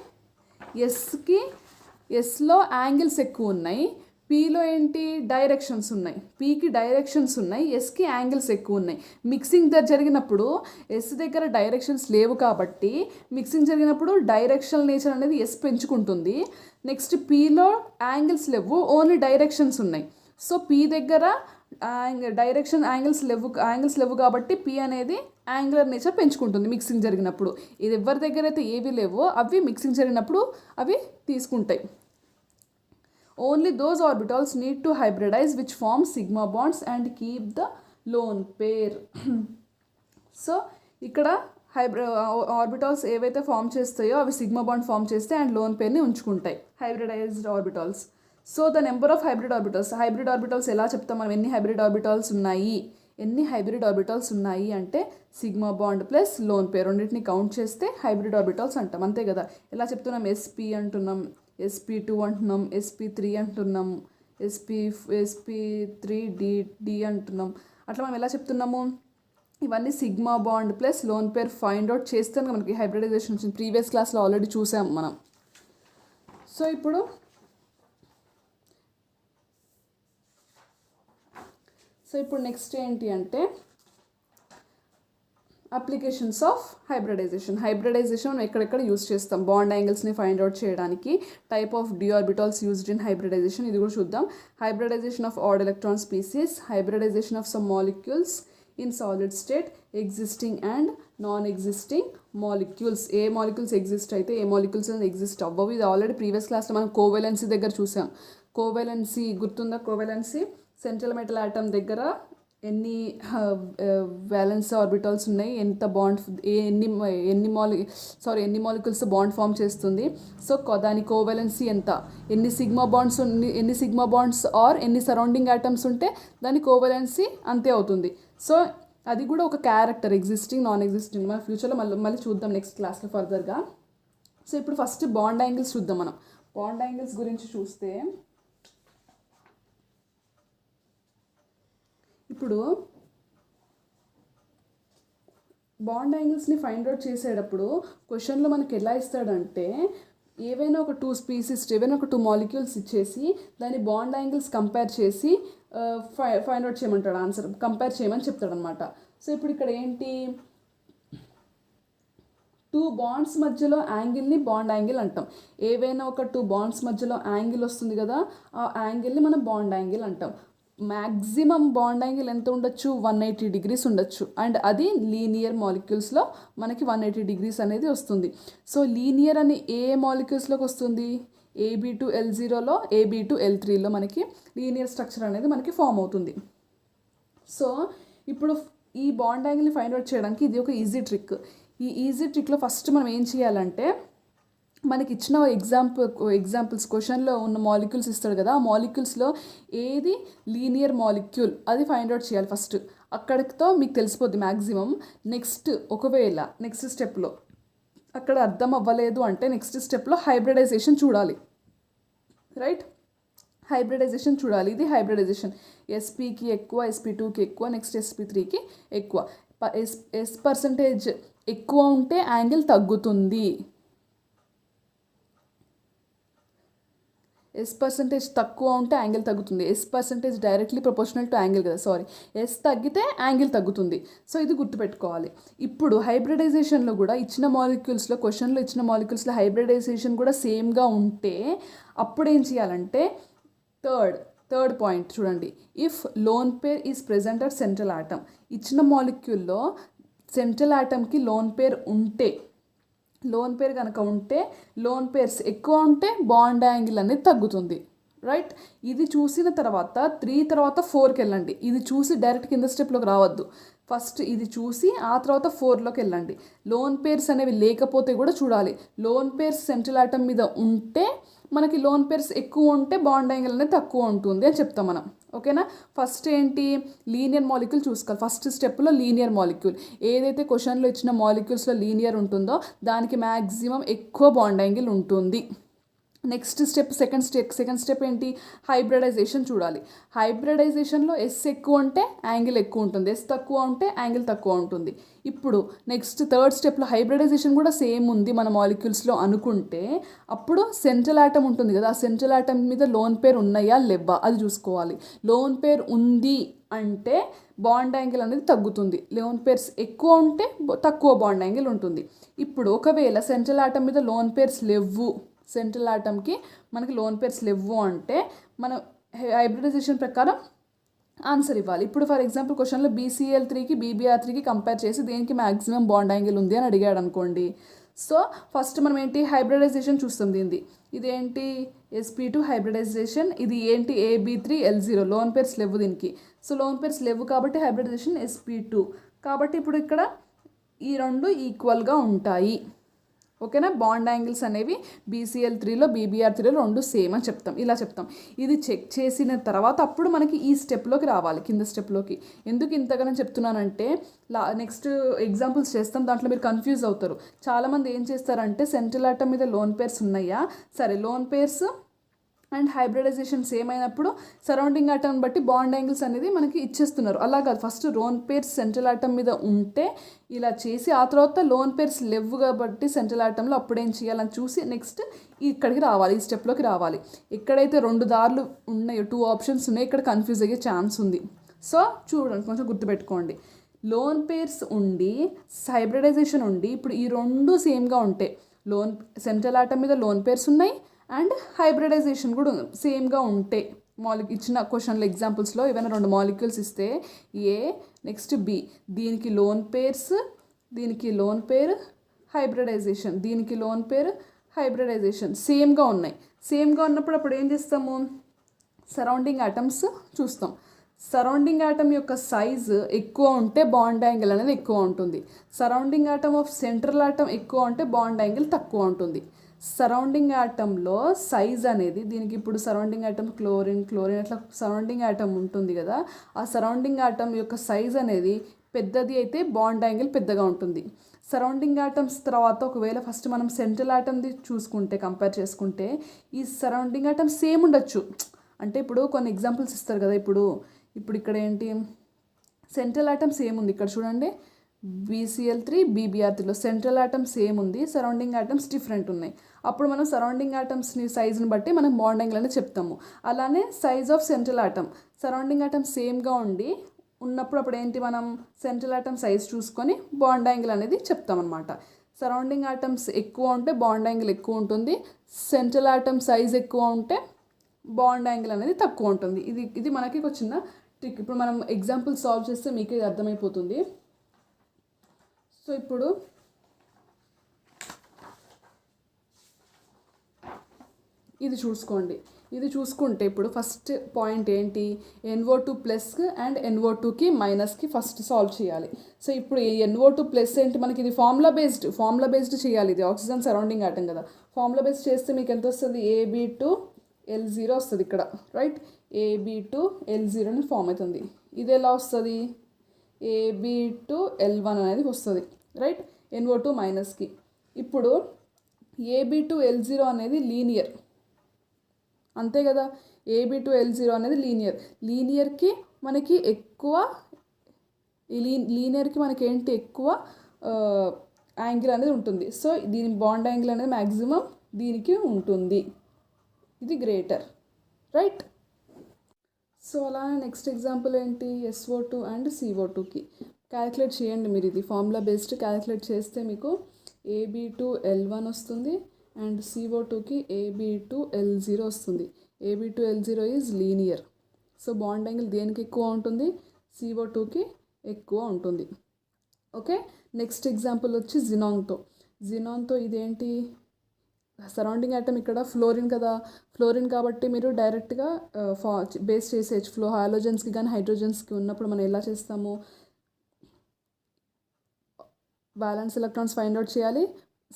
ఎస్లో యాంగిల్స్ ఎక్కువ ఉన్నాయి, పీలో ఏంటి డైరెక్షన్స్ ఉన్నాయి, పీకి డైరెక్షన్స్ ఉన్నాయి, ఎస్కి యాంగిల్స్ ఎక్కువ ఉన్నాయి. మిక్సింగ్ జరిగినప్పుడు ఎస్ దగ్గర డైరెక్షన్స్ లేవు కాబట్టి మిక్సింగ్ జరిగినప్పుడు డైరెక్షనల్ నేచర్ అనేది ఎస్ పెంచుకుంటుంది. నెక్స్ట్ పీలో యాంగిల్స్ లేవు, ఓన్లీ డైరెక్షన్స్ ఉన్నాయి. సో పీ దగ్గర యాంగిల్స్ లేవు కాబట్టి పీ అనేది యాంగులర్ నేచర్ పెంచుకుంటుంది మిక్సింగ్ జరిగినప్పుడు. ఇది ఎవరి దగ్గర అయితే ఏవి లేవో అవి మిక్సింగ్ జరిగినప్పుడు అవి తీసుకుంటాయి. Only those orbitals need to hybridize which form sigma bonds and keep the lone pair. So ఇక్కడ ఆర్బిటాల్స్ ఏవైతే ఫామ్ చేస్తాయో అవి సిగ్మా బాండ్ ఫామ్ చేస్తే అండ్ లోన్ పేర్ని ఉంచుకుంటాయి hybridized orbitals. So the number of hybrid orbitals ఎలా చెప్తాం మనం? ఎన్ని హైబ్రిడ్ ఆర్బిటాల్స్ ఉన్నాయి అంటే sigma bond plus lone pair రెండింటిని కౌంట్ చేస్తే హైబ్రిడ్ ఆర్బిటాల్స్ అంటాం, అంతే కదా. ఎలా చెప్తున్నాం? ఎస్పీ అంటున్నాం, SP2 అంటున్నాం, SP3 అంటున్నాం, SP3 డి అంటున్నాం. అట్లా మనం ఎలా చెప్తున్నాము? ఇవన్నీ సిగ్మా బాండ్ ప్లస్ లోన్ పేర్ ఫైండ్ అవుట్ చేస్తే మనకి హైబ్రిడైజేషన్ వచ్చింది. ప్రీవియస్ క్లాస్లో ఆల్రెడీ చూసాం మనం. సో ఇప్పుడు నెక్స్ట్ ఏంటి అంటే అప్లికేషన్స్ ఆఫ్ హైబ్రిడైజేషన్ ఎక్కడెక్కడ యూజ్ చేస్తాం? బాండ్ యాంగిల్స్ని ఫైండ్ అవుట్ చేయడానికి, type of d orbitals used in hybridization, ఇది కూడా చూద్దాం. Hybridization of odd electron species, hybridization of some molecules in solid state, existing and non existing molecules. ఏ molecules exist అయితే ఏ మాలిక్యూల్స్ ఎగ్జిస్ట్ అవ్వవు. ఇది ఆల్రెడీ ప్రీవియస్ క్లాస్లో మనం కోవెలెన్సీ దగ్గర చూసాం. కోవెలెన్సీ గుర్తుందా? కోవెలెన్సీ సెంట్రల్ మెటల్ ఆటమ్ దగ్గర ఎన్ని వ్యాలెన్స్ ఆర్బిటాల్స్ ఉన్నాయి, ఎంత బాండ్ ఎన్ని మాలిక్యూల్స్ బాండ్ ఫామ్ చేస్తుంది. సో దాని కోవెలెన్సీ ఎంత, ఎన్ని సిగ్మా బాండ్స్ ఆర్ ఎన్ని సరౌండింగ్ ఆటమ్స్ ఉంటే దాని కోవెలెన్సీ అంతే అవుతుంది. సో అది కూడా ఒక క్యారెక్టర్, ఎగ్జిస్టింగ్ నాన్ ఎగ్జిస్టింగ్. మన ఫ్యూచర్లో మళ్ళీ చూద్దాం నెక్స్ట్ క్లాస్లో ఫర్దర్గా. సో ఇప్పుడు ఫస్ట్ బాండ్ యాంగిల్స్ చూద్దాం. మనం బాండ్ యాంగిల్స్ గురించి చూస్తే ఇప్పుడు బాండ్ యాంగిల్స్ని ఫైండ్ అవుట్ చేసేటప్పుడు క్వశ్చన్లో మనకి ఎలా ఇస్తాడంటే ఏవైనా ఒక 2 మాలిక్యూల్స్ ఇచ్చేసి దాని బాండ్ యాంగిల్స్ కంపేర్ చేసి ఫైండ్ అవుట్ చేయమంటాడు, ఆన్సర్ కంపేర్ చేయమని చెప్తాడు అనమాట. సో ఇప్పుడు ఇక్కడ ఏంటి, 2 బాండ్స్ మధ్యలో యాంగిల్ని బాండ్ యాంగిల్ అంటాం. ఏవైనా ఒక 2 బాండ్స్ మధ్యలో యాంగిల్ వస్తుంది కదా, ఆ యాంగిల్ని మనం బాండ్ యాంగిల్ అంటాం. మ్యాక్సిమం బాండ్ యాంగిల్ ఎంత ఉండొచ్చు? 180 degrees ఉండొచ్చు. అండ్ అది లీనియర్ మాలిక్యూల్స్లో మనకి 180 degrees అనేది వస్తుంది. సో లీనియర్ అని ఏ మాలిక్యూల్స్లోకి వస్తుంది? AB2L0లో, AB2L3లో మనకి లీనియర్ స్ట్రక్చర్ అనేది మనకి ఫామ్ అవుతుంది. సో ఇప్పుడు ఈ బాండ్ యాంగిల్ని ఫైండ్ అవుట్ చేయడానికి ఇది ఒక ఈజీ ట్రిక్. ఈ ఈజీ ట్రిక్లో ఫస్ట్ మనం ఏం చేయాలంటే మనకి ఇచ్చిన ఎగ్జాంపుల్స్ క్వశ్చన్లో ఉన్న మాలిక్యూల్స్ ఇస్తాడు కదా, ఆ మాలిక్యూల్స్లో ఏది లీనియర్ మాలిక్యూల్ అది ఫైండ్ అవుట్ చేయాలి ఫస్ట్. అక్కడితో మీకు తెలిసిపోద్ది మ్యాక్సిమం. ఒకవేళ నెక్స్ట్ స్టెప్లో అక్కడ అర్థం అవ్వలేదు అంటే నెక్స్ట్ స్టెప్లో హైబ్రిడైజేషన్ చూడాలి, రైట్? హైబ్రిడైజేషన్ చూడాలి. ఇది హైబ్రిడైజేషన్. ఎస్పీకి ఎక్కువ, SP2కి ఎక్కువ, నెక్స్ట్ SP3కి ఎక్కువ. S% ఎక్కువ ఉంటే యాంగిల్ తగ్గుతుంది, S% తక్కువ ఉంటే యాంగిల్ తగ్గుతుంది. S% directly proportional to angle కదా, S తగ్గితే యాంగిల్ తగ్గుతుంది. సో ఇది గుర్తుపెట్టుకోవాలి. ఇప్పుడు హైబ్రిడైజేషన్లో కూడా క్వశ్చన్లో ఇచ్చిన మాలిక్యూల్స్లో హైబ్రిడైజేషన్ కూడా సేమ్గా ఉంటే అప్పుడు ఏం చేయాలంటే థర్డ్ పాయింట్ చూడండి. If lone pair is present at central atom, ఇచ్చిన మాలిక్యూల్లో సెంట్రల్ ఆటమ్కి లోన్ పేర్ కనుక ఉంటే లోన్ పేర్స్ ఎక్కువ ఉంటే బాండ్ యాంగిల్ అనేది తగ్గుతుంది, రైట్? ఇది చూసిన తర్వాత 3 తర్వాత 4కి వెళ్ళండి. ఇది చూసి డైరెక్ట్ కింద స్టెప్లోకి రావద్దు. ఫస్ట్ ఇది చూసి ఆ తర్వాత 4లోకి వెళ్ళండి. లోన్ పేర్స్ అనేవి లేకపోతే కూడా చూడాలి. లోన్ పేర్స్ సెంట్రల్ ఆటమ్ మీద ఉంటే మనకి లోన్ పేర్స్ ఎక్కువ ఉంటే బాండ్ యాంగిల్ అనేది తక్కువ ఉంటుంది అని చెప్తాం మనం. ఓకేనా. ఫస్ట్ ఏంటి, లీనియర్ మాలిక్యూల్ చూసుకోవాలి. ఫస్ట్ స్టెప్లో లీనియర్ మాలిక్యూల్, ఏదైతే క్వశ్చన్లో ఇచ్చిన మాలిక్యూల్స్లో లీనియర్ ఉంటుందో దానికి మ్యాక్సిమం ఎక్కువ బాండ్ యాంగిల్ ఉంటుంది. నెక్స్ట్ స్టెప్, సెకండ్ స్టెప్ ఏంటి, హైబ్రిడైజేషన్ చూడాలి. హైబ్రిడైజేషన్లో ఎస్ ఎక్కువ ఉంటే యాంగిల్ ఎక్కువ ఉంటుంది, ఎస్ తక్కువ ఉంటే యాంగిల్ తక్కువ ఉంటుంది. ఇప్పుడు నెక్స్ట్ థర్డ్ స్టెప్లో హైబ్రిడైజేషన్ కూడా సేమ్ ఉంది మన మాలిక్యూల్స్లో అనుకుంటే అప్పుడు సెంట్రల్ ఆటమ్ ఉంటుంది కదా, ఆ సెంట్రల్ ఆటమ్ మీద లోన్ పేర్ ఉన్నాయా లేవా అది చూసుకోవాలి. లోన్ పేర్ ఉంది అంటే బాండ్ యాంగిల్ అనేది తగ్గుతుంది, లోన్ పేర్స్ ఎక్కువ ఉంటే తక్కువ బాండ్ యాంగిల్ ఉంటుంది. ఇప్పుడు ఒకవేళ సెంట్రల్ ఆటమ్ మీద లోన్ పేర్స్ లేవు, సెంట్రల్ ఆటమ్కి మనకి లోన్ పేర్స్ లేవు అంటే మనం హైబ్రిడైజేషన్ ప్రకారం ఆన్సర్ ఇవ్వాలి. ఇప్పుడు ఫర్ ఎగ్జాంపుల్ క్వశ్చన్లో BCl3కి BBr3కి కంపేర్ చేసి దేనికి మ్యాక్సిమం బాండ్ యాంగిల్ ఉంది అని అడిగాడు అనుకోండి. సో ఫస్ట్ మనం ఏంటి, హైబ్రిడైజేషన్ చూస్తాం. ఇదేంటి sp2 హైబ్రిడైజేషన్, ఇది ఏంటి AB3L0, లోన్ పేర్స్ లేవు దీనికి. సో లోన్ పేర్స్ లేవు కాబట్టి హైబ్రిడైజేషన్ sp2. కాబట్టి ఇప్పుడు ఇక్కడ ఈ రెండు ఈక్వల్గా ఉంటాయి. ఓకేనా. బాండ్ యాంగిల్స్ అనేవి BCl3లో BBr3లో రెండు సేమ్ అని చెప్తాం, ఇలా చెప్తాం. ఇది చెక్ చేసిన తర్వాత అప్పుడు మనకి ఈ స్టెప్లోకి రావాలి, కింద స్టెప్లోకి. ఎందుకు ఇంతగానో చెప్తున్నానంటే నెక్స్ట్ ఎగ్జాంపుల్స్ చేస్తాం, దాంట్లో మీరు కన్ఫ్యూజ్ అవుతారు. చాలామంది ఏం చేస్తారంటే సెంట్రల్ ఆటమ్ మీద లోన్ పేర్స్ ఉన్నాయా, సరే lone pairs and hybridization same అయినప్పుడు సరౌండింగ్ ఆటమ్ బట్టి బాండ్ యాంగిల్స్ అనేది మనకి ఇచ్చేస్తున్నారు. అలా కాదు, first lone pairs central atom మీద ఉంటే ఇలా చేసి ఆ తర్వాత లోన్ పేర్స్ లేవు కాబట్టి సెంట్రల్ ఆటంలో అప్పుడేం చేయాలని చూసి నెక్స్ట్ ఇక్కడికి రావాలి, ఈ స్టెప్లోకి రావాలి. ఎక్కడైతే రెండు దారులు ఉన్నాయో, 2 ఆప్షన్స్ ఉన్నాయో, ఇక్కడ కన్ఫ్యూజ్ అయ్యే ఛాన్స్ ఉంది. సో చూడండి, కొంచెం గుర్తుపెట్టుకోండి. లోన్ పేర్స్ ఉండి హైబ్రిడైజేషన్ ఉండి ఇప్పుడు ఈ రెండు సేమ్గా ఉంటాయి. సెంట్రల్ ఆటమ్ మీద లోన్ పేర్స్ ఉన్నాయి అండ్ హైబ్రిడైజేషన్ కూడా సేమ్గా ఉంటాయి. ఇచ్చిన క్వశ్చన్లో ఎగ్జాంపుల్స్లో ఏవైనా 2 మాలిక్యూల్స్ ఇస్తే ఏ నెక్స్ట్ బి, దీనికి లోన్ పేర్స్, దీనికి లోన్ పేర్, హైబ్రిడైజేషన్, దీనికి లోన్ పేర్, హైబ్రిడైజేషన్ సేమ్గా ఉన్నాయి. సేమ్గా ఉన్నప్పుడు అప్పుడు ఏం చేస్తాము, సరౌండింగ్ ఆటమ్స్ చూస్తాం. సరౌండింగ్ ఆటమ్ యొక్క సైజు ఎక్కువ ఉంటే బాండ్ యాంగిల్ అనేది ఎక్కువ ఉంటుంది. Surrounding atom of central atom ఎక్కువ ఉంటే బాండ్ యాంగిల్ తక్కువ ఉంటుంది. సరౌండింగ్ ఆటంలో సైజ్ అనేది, దీనికి ఇప్పుడు సరౌండింగ్ ఆటమ్ క్లోరిన్ అట్లా సరౌండింగ్ ఆటమ్ ఉంటుంది కదా, ఆ సరౌండింగ్ ఆటమ్ యొక్క సైజ్ అనేది పెద్దది అయితే బాండ్ యాంగిల్ పెద్దగా ఉంటుంది. సరౌండింగ్ ఆటమ్స్ తర్వాత ఒకవేళ ఫస్ట్ మనం సెంట్రల్ ఆటమ్ది చూసుకుంటే, కంపేర్ చేసుకుంటే ఈ సరౌండింగ్ ఆటమ్ సేమ్ ఉండొచ్చు. అంటే ఇప్పుడు కొన్ని ఎగ్జాంపుల్స్ ఇస్తారు కదా, ఇప్పుడు ఇక్కడ ఏంటి, సెంట్రల్ ఆటమ్ సేమ్ ఉంది, ఇక్కడ చూడండి BCl3 BBr3లో సెంట్రల్ ఆటమ్ సేమ్ ఉంది, సరౌండింగ్ ఆటమ్స్ డిఫరెంట్ ఉన్నాయి. అప్పుడు మనం సరౌండింగ్ ఆటమ్స్ని సైజుని బట్టి మనం బాండ్ యాంగిల్ అనేది చెప్తాము. అలానే size of central atom, surrounding atom సేమ్గా ఉన్నప్పుడు అప్పుడు ఏంటి, మనం సెంట్రల్ ఆటమ్ సైజ్ చూసుకొని బాండ్ యాంగిల్ అనేది చెప్తామన్నమాట. సరౌండింగ్ ఆటమ్స్ ఎక్కువ ఉంటే బాండ్ యాంగిల్ ఎక్కువ ఉంటుంది, సెంట్రల్ ఆటమ్ సైజ్ ఎక్కువ ఉంటే బాండ్ యాంగిల్ అనేది తక్కువ ఉంటుంది. ఇది మనకి ఒక చిన్న ట్రిక్. ఇప్పుడు మనం ఎగ్జాంపుల్ సాల్వ్ చేస్తే మీకు ఇది అర్థమైపోతుంది. సో ఇప్పుడు ఇది చూసుకుంటే ఇప్పుడు ఫస్ట్ పాయింట్ ఏంటి, NO2 ప్లస్ అండ్ NO2కి మైనస్కి ఫస్ట్ సాల్వ్ చేయాలి. సో ఇప్పుడు NO2 ప్లస్ ఏంటి, మనకి ఇది ఫార్ములా బేస్డ్ చేయాలి. ఇది ఆక్సిజన్ సరౌండింగ్ ఆటం కదా, ఫార్ములా బేస్డ్ చేస్తే మీకు ఎంత వస్తుంది, AB2L0 వస్తుంది ఇక్కడ, రైట్. AB2L0 అని ఫామ్ అవుతుంది. ఇది ఎలా వస్తుంది, AB2L1 అనేది వస్తుంది, రైట్, NO2 మైనస్కి. ఇప్పుడు AB2L0 అనేది లీనియర్, అంతే కదా. AB2L0 అనేది లీనియర్కి మనకి ఎక్కువ, లీనియర్కి మనకి ఏంటి ఎక్కువ యాంగిల్ అనేది ఉంటుంది. సో దీని బాండ్ యాంగిల్ అనేది మ్యాక్సిమం దీనికి ఉంటుంది, ఇది గ్రేటర్, రైట్. సో అలానే నెక్స్ట్ ఎగ్జాంపుల్ ఏంటి, SO2 అండ్ CO2కి క్యాలిక్యులేట్ చేయండి మీరు. ఇది ఫార్ములా బేస్డ్ క్యాలిక్యులేట్ చేస్తే మీకు AB2L1 వస్తుంది అండ్ CO2కి AB2L0 వస్తుంది. AB2L0 is linear. So bond angle దేనికి ఎక్కువ ఉంటుంది, CO2కి ఎక్కువ ఉంటుంది. ఓకే. నెక్స్ట్ ఎగ్జాంపుల్ వచ్చి జినాన్తో ఇదేంటి, సరౌండింగ్ ఆటమ్ ఇక్కడ ఫ్లోరిన్ కదా, ఫ్లోరిన్ కాబట్టి మీరు డైరెక్ట్గా బేస్ చేసేయచ్చు. హాలోజన్స్కి కానీ హైడ్రోజన్స్కి ఉన్నప్పుడు మనం ఎలా చేస్తాము, బ్యాలెన్స్ ఎలక్ట్రాన్స్ ఫైండ్ అవుట్ చేయాలి,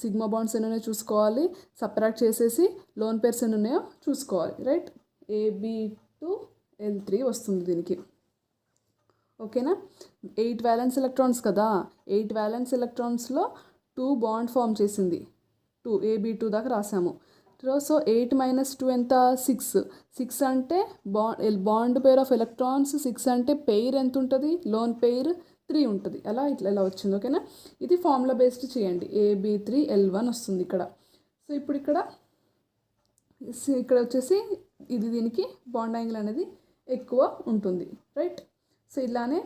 సిగ్మా బాండ్స్ ఎన్ని ఉన్నాయో చూసుకోవాలి, సపరేట్ చేసేసి లోన్ పేర్స్ ఎన్ని ఉన్నాయో చూసుకోవాలి, రైట్. AB2 L3 వస్తుంది దీనికి. ఓకేనా? 8 వ్యాలెన్స్ ఎలక్ట్రాన్స్ కదా, 8 వ్యాలెన్స్ ఎలక్ట్రాన్స్లో 2 బాండ్ ఫామ్ చేసింది. 2 AB2 దాకా రాసాము. సో 8 - 2 ఎంత? 6. 6 అంటే బాండ్ పేర్ ఆఫ్ ఎలక్ట్రాన్స్ 6 అంటే పెయిర్ ఎంత ఉంటుంది? లోన్ పెయిర్ 3 ఉంటుంది. అలా ఇలా వచ్చింది. ఓకేనా? ఇది ఫార్ములా బేస్డ్ చేయండి. AB3L1 వస్తుంది ఇక్కడ. సో ఇప్పుడు ఇక్కడ వచ్చేసి ఇది దీనికి బాండ్ యాంగిల్ అనేది ఎక్కువ ఉంటుంది. రైట్? సో ఇలానే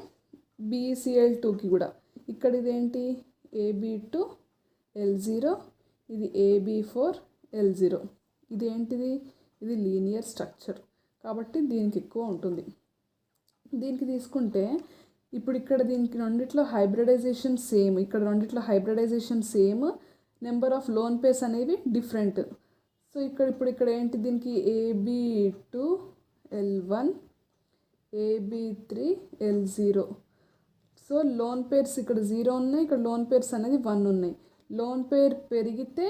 BCl2కి కూడా ఇక్కడ ఇదేంటి? AB2L0, ఇది AB4L0. ఇదేంటిది? ఇది లీనియర్ స్ట్రక్చర్ కాబట్టి దీనికి ఎక్కువ ఉంటుంది. దీనికి తీసుకుంటే ఇప్పుడు ఇక్కడ దీనికి రెండిట్లో హైబ్రిడైజేషన్ సేమ్, ఇక్కడ రెండిట్లో hybridization same, number of lone pairs అనేవి డిఫరెంట్. సో ఇప్పుడు ఇక్కడ ఏంటి? దీనికి AB2L1, AB3L0. So loan pairs ఇక్కడ 0 ఉన్నాయి, ఇక్కడ లోన్ పేర్స్ అనేది 1 ఉన్నాయి. లోన్ పేర్ పెరిగితే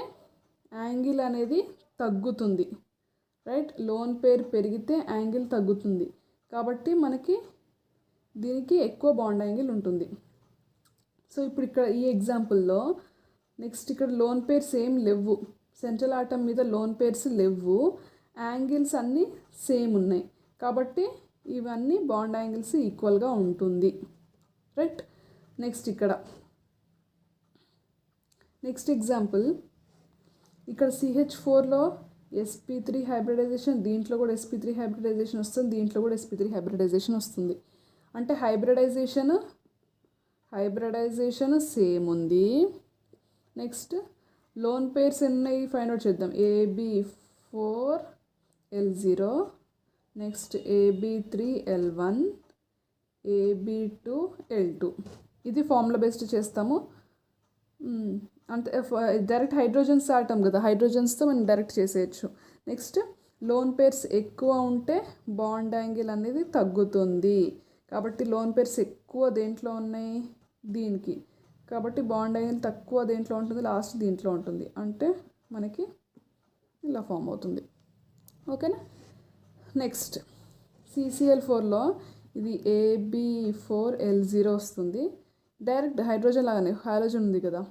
యాంగిల్ అనేది తగ్గుతుంది. రైట్? లోన్ పేర్ పెరిగితే యాంగిల్ తగ్గుతుంది కాబట్టి మనకి దీనికి ఎక్కువ బాండ్ యాంగిల్ ఉంటుంది. సో ఇప్పుడు ఇక్కడ ఈ ఎగ్జాంపుల్లో నెక్స్ట్ ఇక్కడ లోన్ పేర్స్ ఏం లేవు, సెంట్రల్ ఆటమ్ మీద లోన్ పేర్స్ లేవు, యాంగిల్స్ అన్నీ సేమ్ ఉన్నాయి కాబట్టి ఇవన్నీ బాండ్ యాంగిల్స్ ఈక్వల్గా ఉంటుంది. రైట్? నెక్స్ట్ ఎగ్జాంపుల్ ఇక్కడ CH4లో sp3 హైబ్రిడైజేషన్, దీంట్లో కూడా sp3 హైబ్రిడైజేషన్ వస్తుంది, దీంట్లో కూడా sp3 హైబ్రిడైజేషన్ వస్తుంది. అంటే హైబ్రిడైజేషన్ సేమ్ ఉంది. నెక్స్ట్ లోన్ పేర్స్ ఎన్ని ఫైండ్ అవుట్ చేద్దాం. AB4L0, next AB3L1, AB2L2. ఇది ఫార్ములా బేస్డ్ చేస్తాము. అంటే డైరెక్ట్ హైడ్రోజన్స్ ఆటం కదా, హైడ్రోజన్స్తో మనం డైరెక్ట్ చేసేయచ్చు. నెక్స్ట్ లోన్ పేర్స్ ఎక్కువ ఉంటే బాండ్ యాంగిల్ అనేది తగ్గుతుంది కాబట్టి లోన్ పేర్స్ ఎక్కువ దేంట్లో ఉన్నాయి? దీనికి. కాబట్టి బాండ్ యాంగిల్ తక్కువ దేంట్లో ఉంటుంది? లాస్ట్ దీంట్లో ఉంటుంది. అంటే మనకి ఇలా ఫామ్ అవుతుంది. ఓకేనా? నెక్స్ట్ CCl4లో ఇది AB4L0 వస్తుంది. డైరెక్ట్ హైడ్రోజన్ లాగానే హాలోజన్ ఉంది కదా,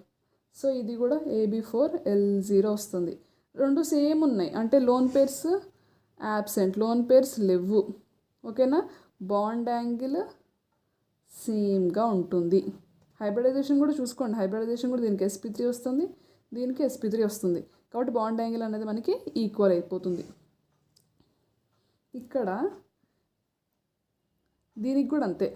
సో ఇది కూడా AB4L0 వస్తుంది. రెండు సేమ్ ఉన్నాయి అంటే loan pairs absent, loan pairs లేవు. ఓకేనా? బాండ్ యాంగిల్ సేమ్గా ఉంటుంది. హైబ్రిడైజేషన్ కూడా చూసుకోండి, హైబ్రిడైజేషన్ కూడా దీనికి sp3 వస్తుంది, దీనికి sp3 వస్తుంది కాబట్టి బాండ్ యాంగిల్ అనేది మనకి ఈక్వల్ అయిపోతుంది. ఇక్కడ దీనికి కూడా అంతే,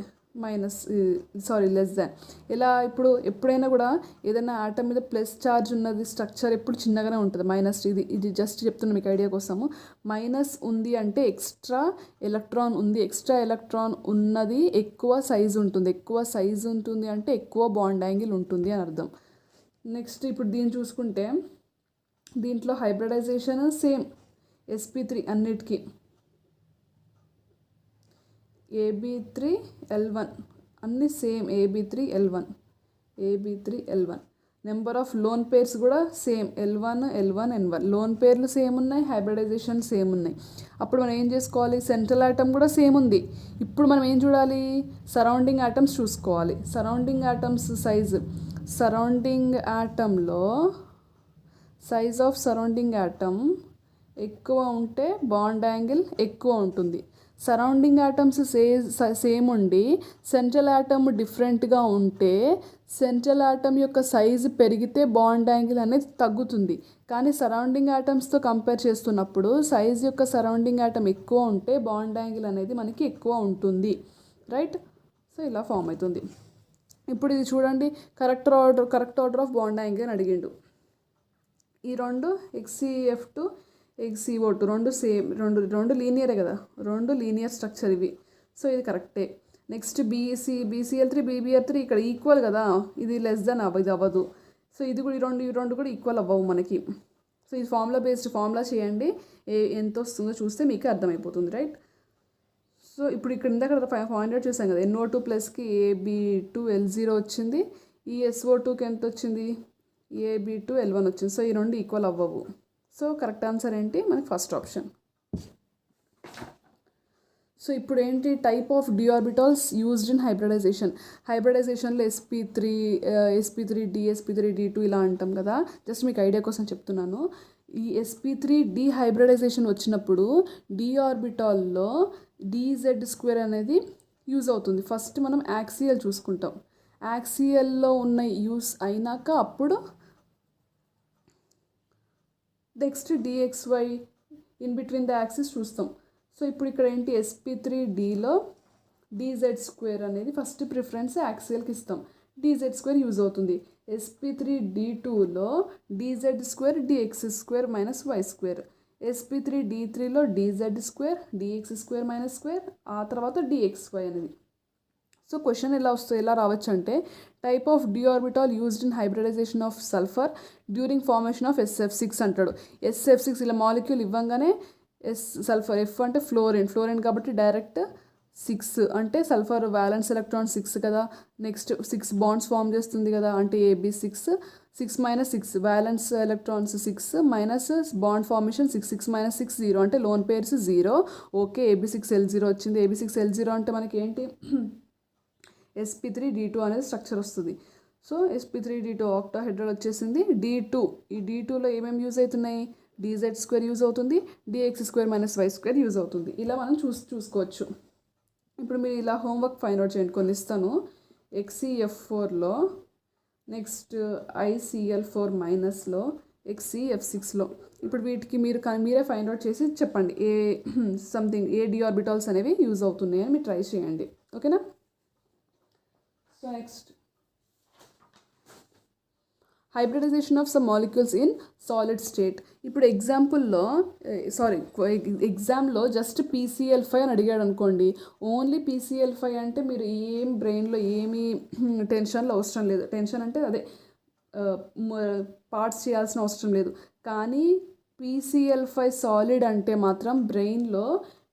లెస్ దాన్. ఇలా ఇప్పుడు ఎప్పుడైనా కూడా ఏదైనా ఆటం మీద ప్లస్ ఛార్జ్ ఉన్నది స్ట్రక్చర్ ఎప్పుడు చిన్నగానే ఉంటుంది. ఇది జస్ట్ చెప్తున్నా మీకు ఐడియా కోసము. మైనస్ ఉంది అంటే ఎక్స్ట్రా ఎలక్ట్రాన్ ఉంది, ఎక్స్ట్రా ఎలక్ట్రాన్ ఉన్నది ఎక్కువ సైజు ఉంటుంది, ఎక్కువ సైజు ఉంటుంది అంటే ఎక్కువ బాండ్ యాంగిల్ ఉంటుంది అని అర్థం. నెక్స్ట్ ఇప్పుడు దీన్ని చూసుకుంటే దీంట్లో హైబ్రిడైజేషన్ సేమ్, sp3 అన్నిటికీ. AB3L1 అన్నీ same, AB3L1. Number of lone pairs కూడా సేమ్, L1, N1. లోన్ పేర్లు సేమ్ ఉన్నాయి, హైబ్రిడైజేషన్ సేమ్ ఉన్నాయి. అప్పుడు మనం ఏం చేసుకోవాలి? సెంట్రల్ ఆటమ్ కూడా సేమ్ ఉంది. ఇప్పుడు మనం ఏం చూడాలి? సరౌండింగ్ ఆటమ్స్ చూసుకోవాలి. సరౌండింగ్ ఆటమ్స్ సరౌండింగ్ ఆటంలో సైజ్ ఆఫ్ సరౌండింగ్ ఆటమ్ ఎక్కువ ఉంటే బాండ్ యాంగిల్ ఎక్కువ ఉంటుంది. సరౌండింగ్ ఆటమ్స్ సేమ్ ఉండి సెంట్రల్ ఆటమ్ డిఫరెంట్గా ఉంటే సెంట్రల్ ఆటమ్ యొక్క సైజు పెరిగితే బాండ్ యాంగిల్ అనేది తగ్గుతుంది. కానీ సరౌండింగ్ ఆటమ్స్తో కంపేర్ చేస్తున్నప్పుడు సైజ్ యొక్క సరౌండింగ్ ఆటమ్ ఎక్కువ ఉంటే బాండ్ యాంగిల్ అనేది మనకి ఎక్కువ ఉంటుంది. రైట్? సో ఇలా ఫామ్ అవుతుంది. ఇప్పుడు ఇది చూడండి, correct order of bond angle అని అడిగిండు. ఈ రెండు HCF2 HCO2 రెండు సేమ్, రెండు లీనియరే కదా, రెండు లీనియర్ స్ట్రక్చర్ ఇవి. సో ఇది కరెక్టే. నెక్స్ట్ BCl3 BBr3 ఇక్కడ ఈక్వల్ కదా, ఇది లెస్ దెన్ ఇది అవ్వదు. సో ఇది కూడా ఈ రెండు కూడా ఈక్వల్ అవ్వవు మనకి. సో ఇది ఫార్ములా చేయండి, ఎంత వస్తుందో చూస్తే మీకు అర్థమైపోతుంది. రైట్? సో ఇప్పుడు ఇక్కడ ఇందాక 500 చూసాం కదా, NO2 ప్లస్కి AB2L0 వచ్చింది, ఈ SO2కి ఎంత వచ్చింది? AB2L1 వచ్చింది. సో ఈ రెండు ఈక్వల్ అవ్వవు. సో కరెక్ట్ ఆన్సర్ ఏంటి? మనకి ఫస్ట్ ఆప్షన్. సో ఇప్పుడు ఏంటి type of d orbitals used in హైబ్రిడైజేషన్లో sp3d ఇలా అంటాం కదా. జస్ట్ మీకు ఐడియా కోసం చెప్తున్నాను. ఈ sp3d హైబ్రిడైజేషన్ వచ్చినప్పుడు డి ఆర్బిటాల్లో dz² అనేది యూజ్ అవుతుంది. ఫస్ట్ మనం యాక్సియల్ చూసుకుంటాం. యాక్సియల్లో ఉన్న యూస్ అయినాక అప్పుడు next dxy in between the axis చూస్తాం. సో ఇప్పుడు ఇక్కడ ఏంటి sp3dలో dz² అనేది ఫస్ట్ ప్రిఫరెన్స్ యాక్సియల్కి ఇస్తాం. dz² యూజ్ అవుతుంది. sp3d2లో dz² dx² మైనస్ y². sp3d3లో dz² dx² మైనస్ స్క్వేర్, ఆ తర్వాత dxy అనేది. సో క్వశ్చన్ ఎలా రావచ్చు అంటే type of d orbital used in hybridization of sulphur during formation of SF6 అంటాడు. SF6 ఇలా మాలిక్యూల్ ఇవ్వంగానే సల్ఫర్, F అంటే ఫ్లోరిన్ కాబట్టి డైరెక్ట్ 6 అంటే సల్ఫర్ వ్యాలెన్స్ ఎలక్ట్రాన్ 6 కదా. నెక్స్ట్ 6 బాండ్స్ ఫామ్ చేస్తుంది కదా, అంటే AB6 6 - 6 violence electrons 6 minus bond formation 6 - 6 0 అంటే లోన్ పేర్స్ 0. ఓకే, AB6L0 వచ్చింది. AB6L0 అంటే మనకి ఏంటి sp3d2 అనేది స్ట్రక్చర్ వస్తుంది. సో sp3d2 ఆక్టాహెడ్రల్ వచ్చేసింది. ఈ D2లో ఏమేమి యూజ్ అవుతున్నాయి, dz² యూజ్ అవుతుంది, dx² మైనస్ y² యూజ్ అవుతుంది. ఇలా మనం చూసుకోవచ్చు. ఇప్పుడు మీరు ఇలా హోంవర్క్ ఫైండ్ అవుట్ చేయండి. కొన్ని ఇస్తాను. XeF4లో, నెక్స్ట్ ICl4 మైనస్లో, XeF6లో. ఇప్పుడు వీటికి మీరే ఫైండ్ అవుట్ చేసి చెప్పండి ఏ డి ఆర్బిటాల్స్ అనేవి యూజ్ అవుతున్నాయి అని మీరు ట్రై చేయండి. ఓకేనా. So next hybridization of some molecules in solid state. ఇప్పుడు ఎగ్జామ్లో జస్ట్ PCl5 అని అడిగాడు అనుకోండి. ఓన్లీ PCl5 అంటే మీరు బ్రెయిన్లో ఏమీ టెన్షన్లో అవసరం లేదు. టెన్షన్ అంటే అదే పార్ట్స్ చేయాల్సిన అవసరం లేదు. కానీ PCl5 సాలిడ్ అంటే మాత్రం బ్రెయిన్లో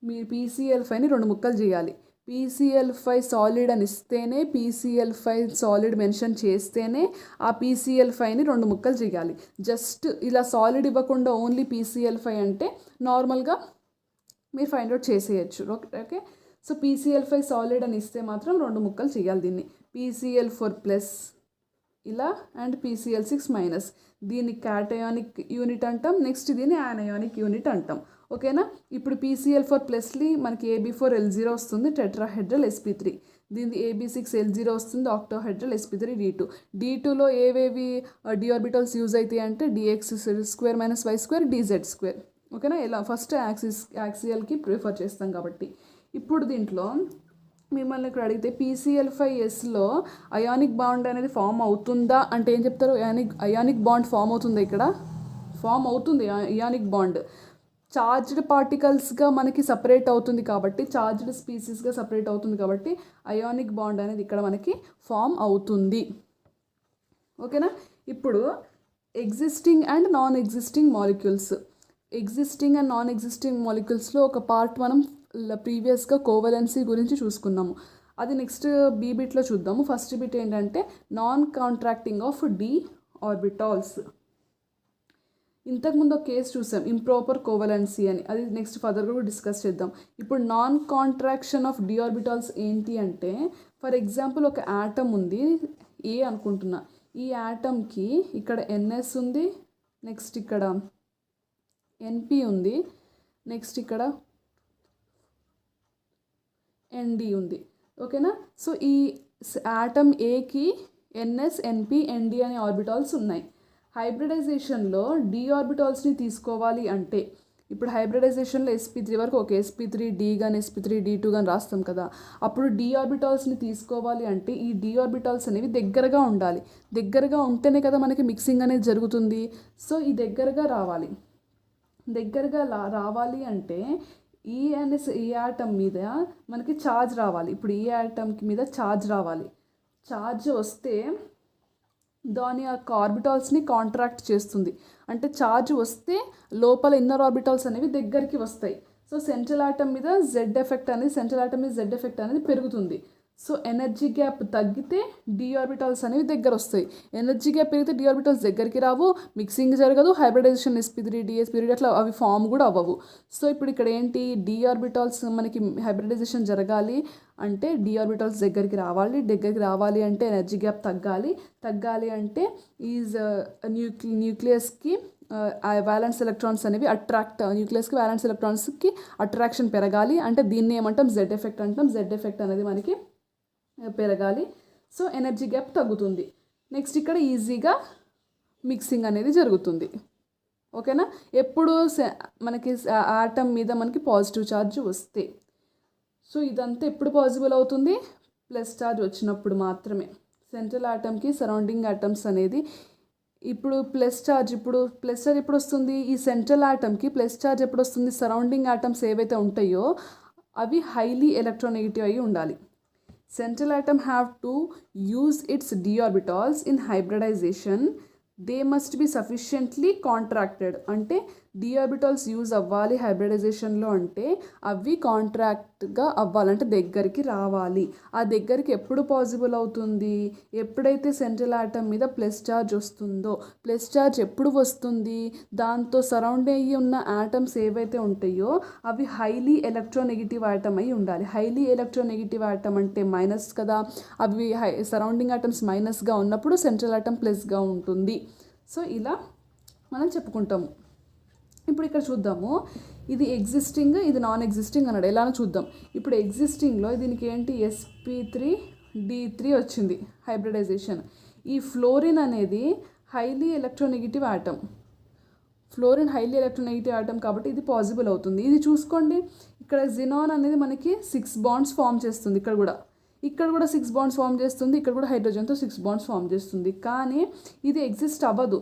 మీరు PCl5ని 2 ముక్కలు చేయాలి. PCl5 సాలిడ్ అని ఇస్తేనే, PCl5 సాలిడ్ మెన్షన్ చేస్తేనే ఆ PCl5ని 2 ముక్కలు చేయాలి. జస్ట్ ఇలా సాలిడ్ ఇవ్వకుండా ఓన్లీ PCl5 అంటే నార్మల్గా మీరు ఫైండ్ అవుట్ చేసేయచ్చు. ఓకే. సో PCl5 సాలిడ్ అని ఇస్తే మాత్రం 2 ముక్కలు చేయాలి. దీన్ని PCl4+ ఇలా అండ్ PCl6 మైనస్. దీన్ని క్యాటయానిక్ యూనిట్ అంటాం. నెక్స్ట్ దీన్ని యానయానిక్ యూనిట్ అంటాం. ఓకేనా. ఇప్పుడు PCl4+ని మనకి AB4L0 వస్తుంది, టెట్రాహెడ్రల్ sp3. దీనికి AB6L0 వస్తుంది, ఆక్టాహెడ్రల్ sp3d2. D2లో ఏవేవి డి ఆర్బిటాల్స్ యూజ్ అవుతాయి అంటే dx² మైనస్ y² dz². ఓకేనా. ఇలా ఫస్ట్ యాక్సియల్కి ప్రిఫర్ చేస్తాం కాబట్టి. ఇప్పుడు దీంట్లో మిమ్మల్ని ఇక్కడ అడిగితే PCl5Sలో అయానిక్ బాండ్ అనేది ఫామ్ అవుతుందా అంటే ఏం చెప్తారు? అయానిక్ బాండ్ ఫామ్ అవుతుందా? ఇక్కడ ఫామ్ అవుతుంది అయానిక్ బాండ్. చార్జ్డ్ పార్టికల్స్గా మనకి సపరేట్ అవుతుంది కాబట్టి, చార్జ్డ్ స్పీసీస్గా సపరేట్ అవుతుంది కాబట్టి అయానిక్ బాండ్ అనేది ఇక్కడ మనకి ఫామ్ అవుతుంది. ఓకేనా. ఇప్పుడు ఎగ్జిస్టింగ్ అండ్ నాన్ ఎగ్జిస్టింగ్ మాలిక్యూల్స్లో ఒక పార్ట్ మనం ప్రీవియస్గా కోవలెన్సీ గురించి చూసుకున్నాము. అది నెక్స్ట్ B బిట్లో చూద్దాము. ఫస్ట్ బిట్ ఏంటంటే non contracting of d orbitals. ఇంతకుముందు ఒక కేసు చూసాం, ఇంప్రాపర్ కోవలెన్సీ అని. అది నెక్స్ట్ ఫర్దర్గా కూడా డిస్కస్ చేద్దాం. ఇప్పుడు non contraction of d orbitals ఏంటి అంటే, ఫర్ ఎగ్జాంపుల్ ఒక యాటమ్ ఉంది ఏ అనుకుంటున్నా. ఈ యాటమ్కి ఇక్కడ NS ఉంది, నెక్స్ట్ ఇక్కడ NP ఉంది, నెక్స్ట్ ఇక్కడ ND ఉంది. ఓకేనా. సో ఈ యాటమ్ ఏకి NS NP ND అనే ఆర్బిటాల్స్ ఉన్నాయి. హైబ్రిడైజేషన్లో డి ఆర్బిటాల్స్ని తీసుకోవాలి అంటే, ఇప్పుడు హైబ్రిడైజేషన్లో sp3 వరకు ఒక sp3d కానీ sp3d2 కానీ రాస్తాం కదా. అప్పుడు డి ఆర్బిటాల్స్ని తీసుకోవాలి అంటే ఈ డి ఆర్బిటాల్స్ అనేవి దగ్గరగా ఉండాలి. దగ్గరగా ఉంటేనే కదా మనకి మిక్సింగ్ అనేది జరుగుతుంది. సో ఈ దగ్గరగా రావాలి అంటే ఈ యాటమ్ మీద మనకి ఛార్జ్ రావాలి. ఇప్పుడు ఈ యాటమ్కి మీద ఛార్జ్ రావాలి. ఛార్జ్ వస్తే దాని యొక్క ఆర్బిటాల్స్ని కాంట్రాక్ట్ చేస్తుంది. అంటే ఛార్జ్ వస్తే లోపల ఇన్నర్ ఆర్బిటాల్స్ అనేవి దగ్గరికి వస్తాయి. సో సెంట్రల్ ఆటమ్ మీద Z ఎఫెక్ట్ అనేది పెరుగుతుంది. సో ఎనర్జీ గ్యాప్ తగ్గితే డి ఆర్బిటాల్స్ అనేవి దగ్గర వస్తాయి. ఎనర్జీ గ్యాప్ పెరిగితే డి ఆర్బిటాల్స్ దగ్గరికి రావు, మిక్సింగ్ జరగదు, హైబ్రిడైజేషన్ sp3 dsp3 అట్లా అవి ఫామ్ కూడా అవ్వవు. సో ఇప్పుడు ఇక్కడ ఏంటి, డి ఆర్బిటాల్స్ మనకి హైబ్రిడైజేషన్ జరగాలి అంటే డి ఆర్బిటాల్స్ దగ్గరికి రావాలి అంటే ఎనర్జీ గ్యాప్ తగ్గాలి అంటే ఈజ్ న్యూక్లియస్కి వ్యాలెన్స్ ఎలక్ట్రాన్స్ అనేవి న్యూక్లియస్కి వ్యాలెన్స్ ఎలక్ట్రాన్స్కి అట్రాక్షన్ పెరగాలి అంటే దీన్ని ఏమంటాం, జెడ్ ఎఫెక్ట్ అంటాం. జెడ్ ఎఫెక్ట్ అనేది మనకి పెరగాలి. సో ఎనర్జీ గ్యాప్ తగ్గుతుంది. నెక్స్ట్ ఇక్కడ ఈజీగా మిక్సింగ్ అనేది జరుగుతుంది. ఓకేనా, ఎప్పుడు మనకి ఆటమ్ మీద మనకి పాజిటివ్ ఛార్జ్ వస్తే. సో ఇదంతా ఎప్పుడు పాసిబుల్ అవుతుంది, ప్లస్ ఛార్జ్ వచ్చినప్పుడు మాత్రమే. సెంట్రల్ ఆటమ్కి సరౌండింగ్ ఆటమ్స్ అనేది ఇప్పుడు ప్లస్ ఛార్జ్ ఎప్పుడు వస్తుంది, ఈ సెంట్రల్ ఆటమ్కి ప్లస్ ఛార్జ్ ఎప్పుడు వస్తుంది, సరౌండింగ్ ఆటమ్స్ ఏవైతే ఉంటాయో అవి హైలీ ఎలక్ట్రోనెగేటివ్ అయి ఉండాలి. Central atom have to use its d orbitals in hybridization. They must be sufficiently contracted. అంటే డి ఆర్బిటాల్స్ యూజ్ అవ్వాలి హైబ్రిడైజేషన్లో అంటే అవి కాంట్రాక్ట్గా అవ్వాలంటే దగ్గరికి రావాలి. ఆ దగ్గరికి ఎప్పుడు పాసిబుల్ అవుతుంది, ఎప్పుడైతే సెంట్రల్ ఆటమ్ మీద ప్లస్ ఛార్జ్ వస్తుందో. ప్లస్ ఛార్జ్ ఎప్పుడు వస్తుంది, దాంతో సరౌండ్ అయ్యి ఉన్న ఆటమ్స్ ఏవైతే ఉంటాయో అవి హైలీ ఎలక్ట్రోనెగేటివ్ ఆటమ్ అయి ఉండాలి. హైలీ ఎలక్ట్రోనెగేటివ్ ఆటమ్ అంటే మైనస్ కదా, అవి సరౌండింగ్ ఆటమ్స్ మైనస్గా ఉన్నప్పుడు సెంట్రల్ ఆటమ్ ప్లస్గా ఉంటుంది. సో ఇలా మనం చెప్పుకుంటాము. ఇప్పుడు ఇక్కడ చూద్దాము, ఇది ఎగ్జిస్టింగ్ ఇది నాన్ ఎగ్జిస్టింగ్ అన్నాడు. ఎలానో చూద్దాం. ఇప్పుడు ఎగ్జిస్టింగ్లో దీనికి ఏంటి, sp3d3 వచ్చింది హైబ్రిడైజేషన్. ఈ ఫ్లోరిన్ అనేది highly electronegative atom. Fluorine highly electronegative atom కాబట్టి ఇది పాసిబుల్ అవుతుంది. ఇది చూసుకోండి, ఇక్కడ జినాన్ అనేది మనకి 6 బాండ్స్ ఫామ్ చేస్తుంది. ఇక్కడ కూడా 6 బాండ్స్ ఫామ్ చేస్తుంది. ఇక్కడ కూడా హైడ్రోజన్తో 6 బాండ్స్ ఫామ్ చేస్తుంది. కానీ ఇది ఎగ్జిస్ట్ అవ్వదు.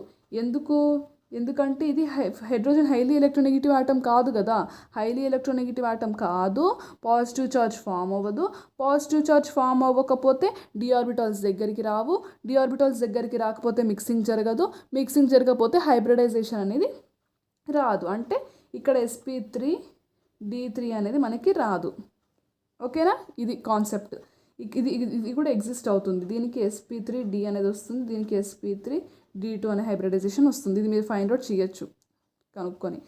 ఎందుకంటే ఇది హైడ్రోజన్ హైలీ ఎలక్ట్రోనెగేటివ్ ఆటమ్ కాదు కదా. హైలీ ఎలక్ట్రోనెగేటివ్ ఆటమ్ కాదు, పాజిటివ్ ఛార్జ్ ఫామ్ అవ్వదు. పాజిటివ్ ఛార్జ్ ఫామ్ అవ్వకపోతే డి ఆర్బిటాల్స్ దగ్గరికి రావు. డి ఆర్బిటాల్స్ దగ్గరికి రాకపోతే మిక్సింగ్ జరగదు. మిక్సింగ్ జరగకపోతే హైబ్రిడైజేషన్ అనేది రాదు. అంటే ఇక్కడ sp3d3 అనేది మనకి రాదు. ఓకేనా, ఇది కాన్సెప్ట్. ఇది కూడా ఎగ్జిస్ట్ అవుతుంది. దీనికి sp3d అనేది వస్తుంది, దీనికి sp3d2 అనే హైబ్రిడైజేషన్ వస్తుంది. ఇది మీరు ఫైండ్ అవుట్ చేయొచ్చు కనుక్కొని,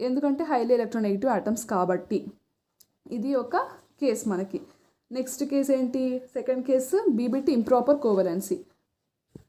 ఎందుకంటే హైలీ ఎలక్ట్రోనెగేటివ్ ఆటమ్స్ కాబట్టి. ఇది ఒక కేస్ మనకి. నెక్స్ట్ కేస్ ఏంటి, సెకండ్ కేసు బీబీటీ ఇంప్రాపర్ కోవలెన్సీ.